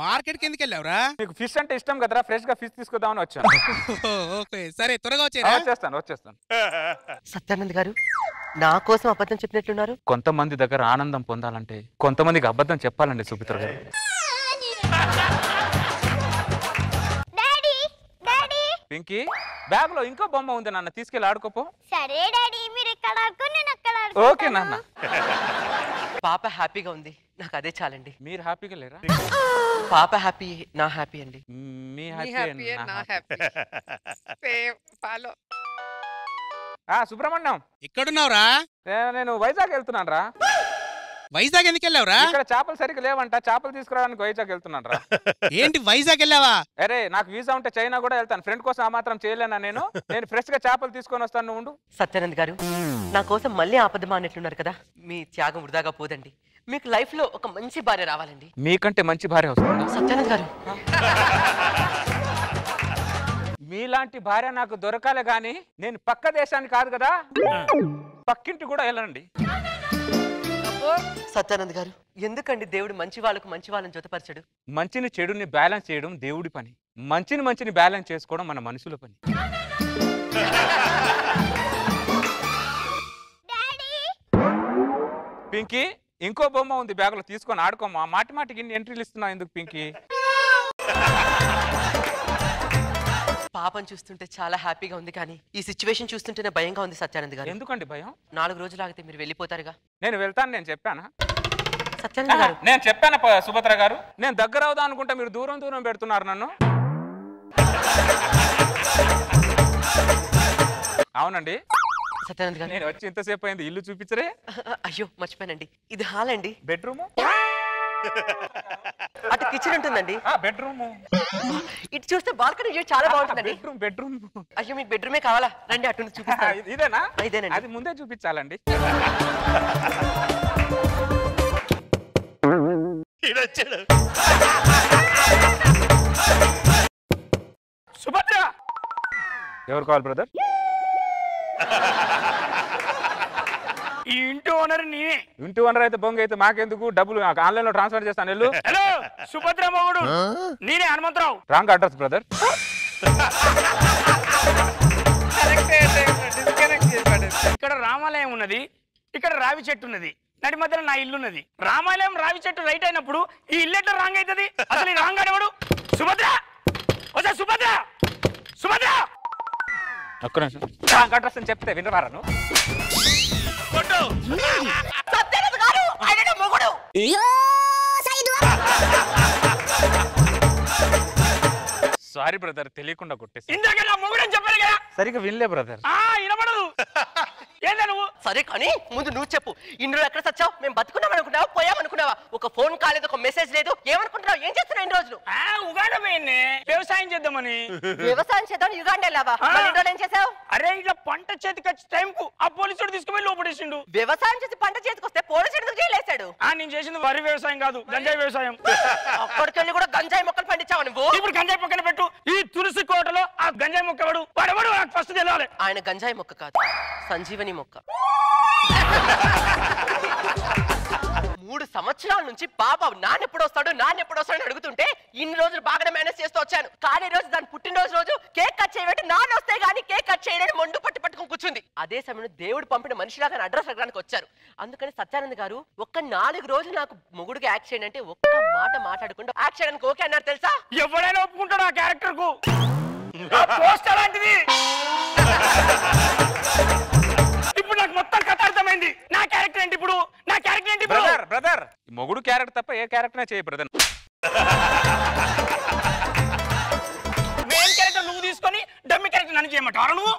మార్కెట్ కిందకి వెళ్ళావురా? నీకు ఫిష్ అంటే ఇష్టం కదరా, ఫ్రెష్ గా ఫిష్ తీసుకుందామని వచ్చాను. ఓకే సరే, త్వరగా వచ్చేరా. వచ్చేస్తాను. సత్యానంద్ గారు నా కోసం అబద్ధం చెప్పినట్లున్నారు. కొంతమంది దగ్గర ఆనందం పొందాలంటే కొంతమందికి అబద్ధం చెప్పాలండి సుమిత్ర గారు. పింకీ బ్యాగ్ లో ఇంకో బొమ్మ ఉంది నాన్న, తీసుకెళ్ళి ఆడుకోపో. సరే డాడీ, మీరు ఇక్కడ ఆడుకో, నేను అక్కడ ఆడుకో. ఓకే నాన్న. పాప హ్యాపీగా ఉంది, నాకు అదే చాలండి. మీరు హ్యాపీగా లేరా? పాప హ్యాపీ నా హ్యాపీ అండి. మీ హ్యాపీ నా హ్యాపీ. Same follow. సుబ్రహ్మణ్యం, ఎక్కడున్నావురా? నేను వైజాగ్ వెళ్తున్నాను రా. వైజాగ్ ఎందుకు వెళ్ళావురా? ఇక్కడ చేపలు సరిగ్గా లేవంట, చేపలు తీసుకురావడానికి వైజాగ్ వెళ్తున్నాను రా. ఏంటి వైజాగ్ వెళ్ళావా? అరే నాకు వీసా ఉంటే చైనా కూడా వెళ్తాను. ఫ్రెండ్ కోసం ఆ మాత్రం చేయలేనా నేను? ఫ్రెష్ గా చేపలు తీసుకొని వస్తాను, నువ్వు ఉండు. సత్యానంద్ గారు నా కోసం మళ్ళీ ఆపదమా అన్నట్లున్నారు కదా. మీ త్యాగం వృధాగా పోదండి. మీకు లైఫ్ లో ఒక మంచి భార్య రావాలండి. మీకంటే మంచి భార్య వస్తుంది సత్యానంద్ గారు. మీలాంటి భార్య నాకు దొరకాలి గాని నేను పక్క దేశానికి కాదు కదా, పక్కింటి కూడా వెళ్ళండి. సత్యానంద్ గారు ఎందుకండి దేవుడు మంచి వాళ్ళని జతపరచడు? మంచిని చెడుని బ్యాలెన్స్ చేయడం దేవుడి పని, మంచిని బ్యాలెన్స్ చేసుకోవడం మన మనుషుల పని. పింకీ ఇంకో బొమ్మ ఉంది బ్యాగ్ లో, తీసుకొని ఆడుకోమా. మాటికి ఇన్ని ఎంట్రీలు ఇస్తున్నావు ఎందుకు పింకీ? పాపను చూస్తుంటే చాలా హ్యాపీగా ఉంది, కానీ ఈ సిచ్యువేషన్ చూస్తుంటేనే భయంగా ఉంది సత్యానంద్ గారు. ఎందుకండి భయం? 4 రోజులు ఆగితే మీరు వెళ్ళిపోతారుగా. నేను వెళ్తాను, నేను చెప్పానా? సత్యానంద్ గారు నేను చెప్పాను సుభద్ర గారు, నేను దగ్గర అవుదా అనుకుంటా మీరు దూరం పెడుతున్నారు నన్ను. అవునండి సత్యానంద్ గారు, నేను వచ్చి ఇంతసేపు అయింది, ఇల్లు చూపించరే? అయ్యో మర్చిపోయానండి, ఇది హాల్ అండి. బెడ్రూమ్ అటు కిచెన్ ఉంటుందండి. బెడ్రూమ్. ఇటు చూస్తే బాల్కనీ వ్యూ చాలా బాగుంటుందండి. బెడ్రూమ్. అయ్యో మీకు బెడ్రూమే కావాలా? రండి అటు నుంచి చూపిస్తాను. ఇదేనా? ఇదేనండి. అది ముందే చూపించాలండి. సుభద్ర ఎవరు కావాలి బ్రదర్? ఈ ఇంటి ఓనర్ నేనే. ఇంటి ఓనర్ అయితే బొంగ అయితే మాకెందుకు? డబ్బులు ఆన్లైన్ లో ట్రాన్స్ఫర్ చేస్తాను. వెళ్ళు. హలో సుభద్ర మొగుడు నేనే హనుమంతరావు. Wrong address brother. ఇక్కడ రామాలయం ఉన్నది, ఇక్కడ రావి చెట్టు ఉన్నది, నడి మధ్యలో నా ఇల్లు ఉన్నది. రామాలయం రావి చెట్టు రైట్ అయినప్పుడు ఈ ఇల్లు ఎట్లా రాంగ్ అవుతుంది? అసలు ఈ రాంగ్ ఆడేవాడు సుభద్ర. వచ్చా సుభద్ర, సుభద్ర ఒక్క నిమిషం. రాంగ్ అడ్రస్ అని చెప్తే వినరారా నువ్వు? సారీ బ్రదర్, తెలియకుండా కొట్టేసి. ఇందాక నా మొగుడని చెప్పాను కదా. సరిగ్గా వినలే బ్రదర్. వినపడదు. ఏందా నువ్వు? సరే కానీ ముందు నువ్వు చెప్పు. ఇన్ని రోజులు ఎక్కడ సచ్చావు? మేము బతుకున్నాం అనుకున్నావా, పోయామనుకున్నావా? ఒక ఫోన్ కాల్ లేదు, ఒక మెసేజ్ లేదు, ఏమనుకుంటున్నావు? ఏం చేస్తున్నావు ఇన్ని రోజులు? ఉగాండా పోయింది వ్యవసాయం చేద్దామని. వ్యవసాయం చేద్దాం యుగాండా వెళ్ళావా? ఏం చేసావు? అరే ఇట్లా పంట చేతికి వచ్చే టైం కు ఆ పోలీసుడు తీసుకుపోయి లోపడేసిండు. వ్యవసాయం చేసి పంట చేతికి వస్తే పోలీసుడు ఎందుకు జైలేసాడు? నేను చేసింది వరి వ్యవసాయం కాదు, గంజాయి వ్యవసాయం. అక్కడికెళ్ళి కూడా గంజాయి మొక్కలు పండించావు నువ్వు. ఇప్పుడు గంజాయి మొక్కను పెట్టు. ఈ తులసి కోటలో ఆ గంజాయి మొక్క వాడెవడు నాకు ఫస్ట్ తెలియాలి. ఆయన గంజాయి మొక్క కాదు, సంజీవని మొక్క. 3 సంవత్సరాల నుంచి పాప నాన్నెప్పుడు వస్తాడు అడుగుతుంటే ఇన్ని రోజులు బాగానే మేనేజ్ చేస్తూ వచ్చాను. కానీ రోజు దాని పుట్టినరోజు రోజు కేక్ కట్ చేయబట్టి నాన్న వస్తే గానీ కేక్ కట్ చేయడానికి మొండు పట్టుకుని కూర్చుంది. అదే సమయంలో దేవుడు పంపిన మనిషిలాగా అడ్రస్ అడగడానికి వచ్చారు. అందుకని సత్యానంద్ గారు ఒక్క 4 రోజులు నాకు మొగుడుగా యాక్ట్ చేయండి అంటే ఒక్క మాట మాట్లాడకుండా యాక్ట్ చేయడానికి ఓకే అన్నారు తెలుసా? ఎవడైనా ఒప్పుకుంటాడు ఆ క్యారెక్టర్ కు. పోస్టర్ లాంటిది. ఇప్పుడు నాకు మొత్తం కథ అర్థమైంది. నా క్యారెక్టర్ ఏంటి ఇప్పుడు? నా క్యారెక్టర్ ఏంటి ఇప్పుడు? బ్రదర్ మొగుడు క్యారెక్టర్ తప్ప ఏ క్యారెక్టర్ చేయ బ్రదర్. మెయిన్ క్యారెక్టర్ నువ్వు తీసుకొని డమ్మి క్యారెక్టర్ నన్ను చేయమంటారు నువ్వు?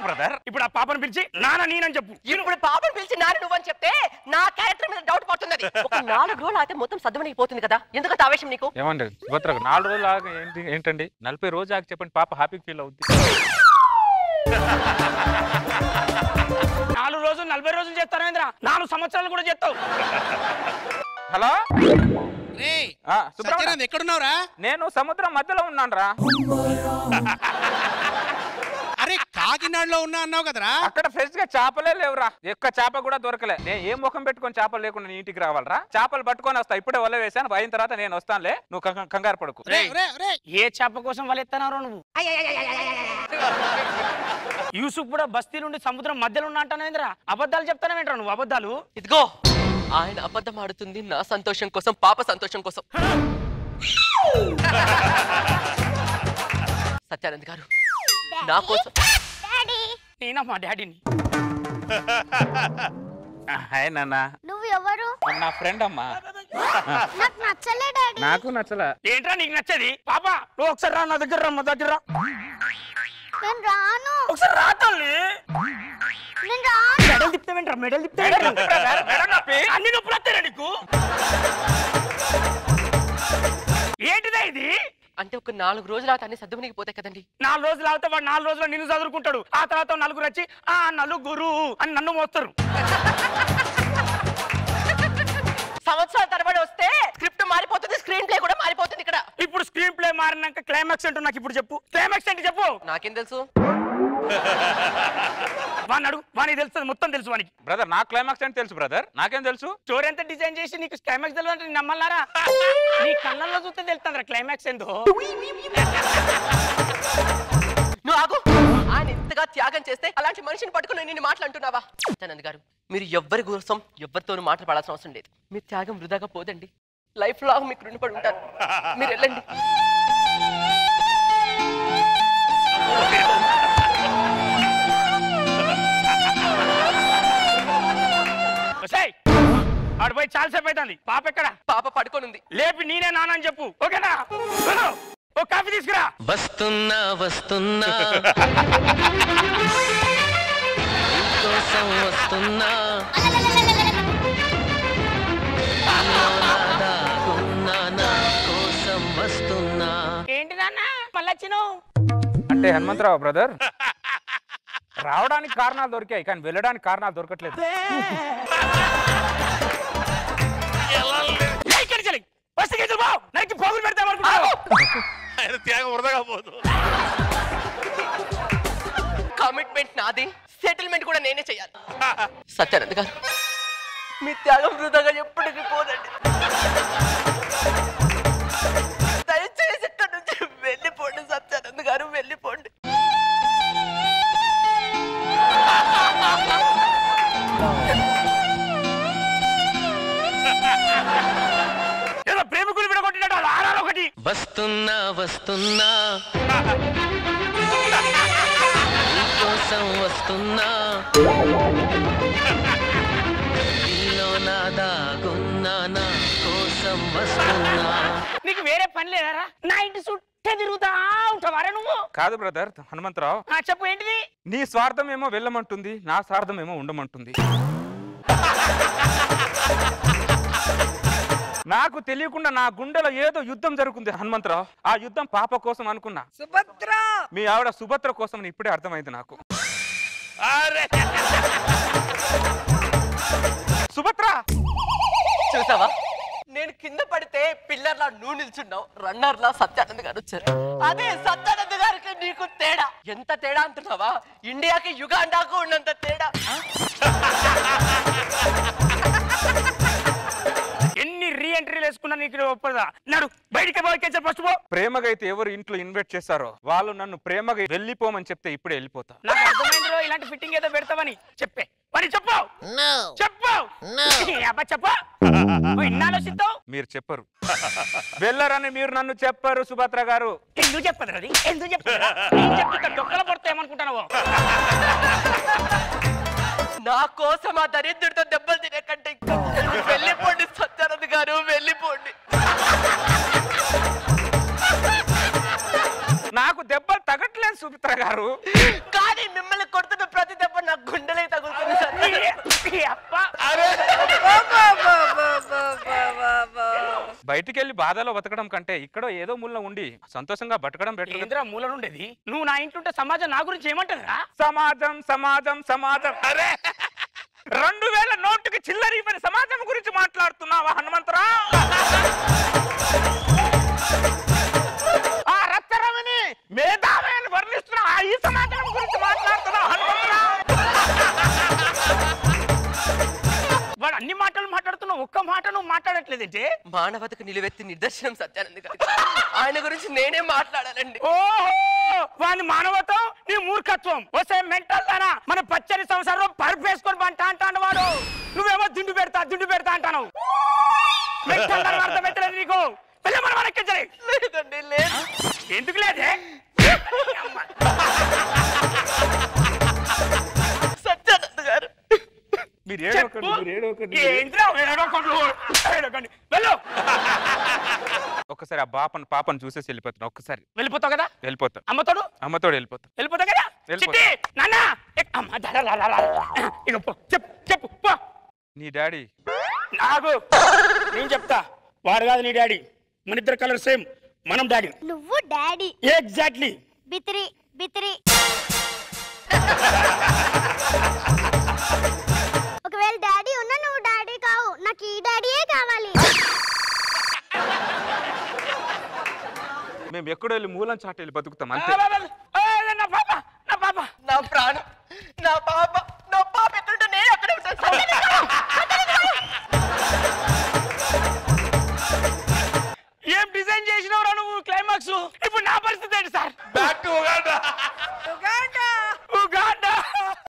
బ్రదర్ ఇప్పుడు ఆ పాపను పిలిచి నాన్న నేనని చెప్పు. ఇప్పుడు పాపను పిలిచి నాన్న నువ్వని చెప్తే నా క్యారెక్టర్ మీద డౌట్ పడుతున్నది. ఒక 4 రోజులు అయితే మొత్తం సద్దుమణిగిపోతుంది కదా, ఎందుకంత ఆవేశం నీకు? ఏమండి సుభద్ర 4 రోజులు ఆగి ఏంటండి 40 రోజు ఆగి చెప్పండి, పాప హ్యాపీ ఫీల్ అవుద్ది. 4 రోజులు 40 రోజులు చేస్తానేంద్ర, 4 సంవత్సరాలు కూడా చేస్తావు. హలో సత్యానంద్ ఎక్కడున్నావురా? నేను సముద్రం మధ్యలో ఉన్నాను రా. అరే కాకినాడలో ఉన్నా అన్నావు కదరా? అక్కడ ఫ్రెష్ గా చేపలే లేవురా, ఎక్క చేప కూడా దొరకలే. నేను ఏ ముఖం పెట్టుకొని చేపలు లేకుండా నీ ఇంటికి రావాలరా? చేపలు పట్టుకొని వస్తా, ఇప్పుడే వల్ల వేసాను, అయిన తర్వాత నేను వస్తానులే, నువ్వు కంగారు పడుకు. ఏ చేప కోసం వలెత్తనారో నువ్వు? యూసుఫ్ కూడా బస్తీ నుండి సముద్రం మధ్యలో ఉన్నా అంటానేంద్రా, అబద్ధాలు చెప్తానేంట్రా నువ్వు? అబద్ధాలు ఇదిగో ఆయన అబద్ధం ఆడుతుంది నా సంతోషం కోసం, పాప సంతోషం కోసం. సత్యానంద్ గారు నా కోసం. నేనా మా డాడీని? హాయ్ నాన్న. నువ్వు ఎవరు? నా ఫ్రెండ్ అమ్మా. నాకు నచ్చలే డాడీ. నాకు నచ్చలే. ఏంట్రా నీకు నచ్చేది? పాప నువ్వు ఒకసారి రా నా దగ్గర, మా దగ్గర. నేను రాను. ఒకసారి రా తల్లి. నేను రాను. మెడల్ తిప్పుతావేంట్రా? మెడల్ అన్ని నొప్పులు వస్తారా నీకు? ఏంటిదా ఇది? అంటే ఒక 4 రోజులు అతన్ని సద్దుమణిగిపోతాయి కదండి. 4 రోజులు అవుతా వాడు 4 రోజులు నిన్ను చదువుకుంటాడు. ఆ తర్వాత 4 వచ్చి ఆ నలుగురు అని నన్ను మోస్తారు. సంవత్సరాల తరబడి వస్తే స్క్రిప్ట్ మారిపోతుంది, స్క్రీన్ ప్లే కూడా మారిపోతుంది ఇక్కడ. ఇప్పుడు స్క్రీన్ ప్లే మారినాక క్లైమాక్స్ ఏంటో నాకు ఇప్పుడు చెప్పు. క్లైమాక్స్ ఏంటి చెప్పు. నాకేం తెలుసు? వాడిని అడుగు, వానికి తెలుస్తుంది, మొత్తం తెలుసు వానికి. బ్రదర్ నా క్లైమాక్స్ అంటే తెలుసు బ్రదర్, నాకేం తెలుసు? స్టోరీ ఎంత డిజైన్ చేసి నీకు క్లైమాక్స్ తెలుసు అంటే నమ్మల్లారా? నీ కళ్ళల్లో చూస్తే తెలుస్తుందిరా క్లైమాక్స్ ఏందో. నువ్వు ఆగు. ఆయన ఇంతగా త్యాగం చేస్తే అలాంటి మనిషిని పట్టుకుని నేను మాట్లాడుతున్నావా? సత్యానంద్ గారు మీరు ఎవ్వరి కోసం ఎవరితోనూ మాట్లాడాల్సిన అవసరం లేదు. మీ త్యాగం వృధాగా పోదండి. లైఫ్ లాంగ్ మీకు రుణపడి ఉంటారు. మీరు వెళ్ళండి. ఆడు పోయి చాలాసేపు అవుతుంది. పాప ఎక్కడ? పాప పడుకోనుంది. లేపి నేనే నాన్న అని చెప్పు, ఓకేనా? ఓ కాఫీ తీసుకురా. వస్తున్నా వస్తున్నా కోసం వస్తున్నా వచ్చినావు? అంటే హనుమంతరావు బ్రదర్ రావడానికి కారణాలు దొరికాయి కానీ వెళ్ళడానికి కారణాలు దొరకట్లేదు. కమిట్మెంట్ నాది, సెటిల్మెంట్ కూడా నేనే చేయాలి. సత్యానంద్ గారు మీ త్యాగం వృధాగా ఎప్పటికీ పోదండి. దయచేసి ఇక్కడ నుంచి వెళ్ళిపోండి సత్యానంద్ గారు, వెళ్ళిపోండి. ప్రేమికులు విడగొట్టినట్టు ఆరాలు ఒకటి. వస్తున్నా వస్తున్నా కోసం వస్తున్నా దాగున్నా నా కోసం వస్తున్నా. నీకు వేరే పని లేదారా? నా ఇంటి చుట్టే తిరుగుతా ఉంటావారా నువ్వు? కాదు బ్రదర్ హనుమంతరావు, చెప్పు ఏంటిది? నీ స్వార్థం ఏమో వెళ్ళమంటుంది, నా స్వార్థం ఏమో ఉండమంటుంది. నాకు తెలియకుండా నా గుండెలో ఏదో యుద్ధం జరుగుతుంది హనుమంతరావు. ఆ యుద్ధం పాప కోసం అనుకున్నా, సుభద్ర మీ ఆవిడ సుభద్ర కోసం ఇప్పుడే అర్థమైంది నాకు. సుభద్ర చూసావా, నేను కింద పడితే పిల్లర్లా నువ్వు నిల్చున్నావు, రన్నర్లా సత్యానంద్ గారు వచ్చారు. అదే సత్యానంద్ గారికి నీకు తేడా ఎంత తేడా అంటున్నావా? ఇండియాకి యుగాండాకు ఉన్నంత తేడా. ఎన్ని రీ ఎంట్రీలు వేసుకున్నా నీకు ఒప్పదా? నడు బయటికి పోయి ఫస్ట్ పో. ప్రేమగా అయితే ఎవరు ఇంట్లో ఇన్వైట్ చేశారో వాళ్ళు నన్ను ప్రేమగా వెళ్ళిపోమని చెప్తే ఇప్పుడే వెళ్ళిపోతా. నాకు అర్థమైందిరో ఇలాంటి ఫిట్టింగ్ ఏదో పెడతావని. చెప్పే మరి చెప్పు చెప్పు అబ్బా చెప్పు. ఇన్నాలోచిస్తావు మీరు చెప్పరు, వెళ్ళరని మీరు నన్ను చెప్పరు సుభద్ర గారు. ఎందుకు చెప్పదు అది? ఎందుకు చెప్తా? డొక్కల పడితే ఏమనుకుంటావు? నా కోసం ఆ దరిద్రుడితో దెబ్బలు తినే కంటే వెళ్ళిపోండి సత్యానంద్ గారు, వెళ్ళిపోండి. నాకు దెబ్బలు తగట్లేదు సుమిత్ర గారు, కానీ మిమ్మల్ని కొడుతున్న ప్రతి దెబ్బ నా గుండెలే తగులుతుంది. బయటికి వెళ్ళి బాధలో బతకడం కంటే ఇక్కడ ఏదో మూల ఉండి సంతోషంగా బతకడం బెటర్. ఏంద్రా మూల ఉండేది? నువ్వు నా ఇంట్లో సమాజం నా గురించి ఏమంటదిరా? సమాజం సమాజం సమాజం. అరే 2000 నోటుకి చిల్లరిపని సమాజం గురించి మాట్లాడుతున్నావా హనుమంతరావు? ఆ రక్తరమని మేధావిని వర్ణిస్తున్నా ఈ సమాజం గురించి మాట్లాడుతున్నావు హనుమంతరావు? వాడు అన్ని మాటలు మాట్లాడుతున్నావు, ఒక్క మాట నువ్వు మాట్లాడట్లేదంటే. మానవతకు నిలువెత్తి నిదర్శనం సత్యానంద్ గారు, ఆయన గురించి నేనే మాట్లాడాలండి. ఓహో, వాని మానవత్వం నీ మూర్ఖత్వం. వస్తే మెంటల్ దానా, మన పచ్చని సంవత్సరం పరుపు వేసుకొని పంట అంటాను వాడు. నువ్వేమో దిండు పెడతా అంటాను. మెంటల్ దాని అర్థం పెట్టలేదు నీకు. మనం మనకెచ్చలే లేదండి, లేదు. ఎందుకు లేదే? సత్యానంద్ గారు మీరు ఏడవకండి. ఒక్కసారి ఆ పాపను చూసేసి వెళ్ళిపోతున్నా. ఒక్కసారి వెళ్ళిపోతావు కదా? వెళ్ళిపోతా. అమ్మతోడు వెళ్ళిపోతా కదా? చెప్పు. నీ డాడీ నాకు నేను చెప్తా. వాడు కాదు నీ డాడీ, మన ఇద్దరు కలర్ సేమ్, మనం డాడీ. నువ్వు డాడీ ఎగ్జాక్ట్లీ. బిత్రి ఒకవేళ డాడీ ఉన్నా నువ్వు డాడీ కావు, నాకు ఈ డాడీయే కావాలి. మేము ఎక్కడో వెళ్ళి మూలం చాట వెళ్ళి బతుకుతాం అంతే. నా ప్రాణం, నా పాప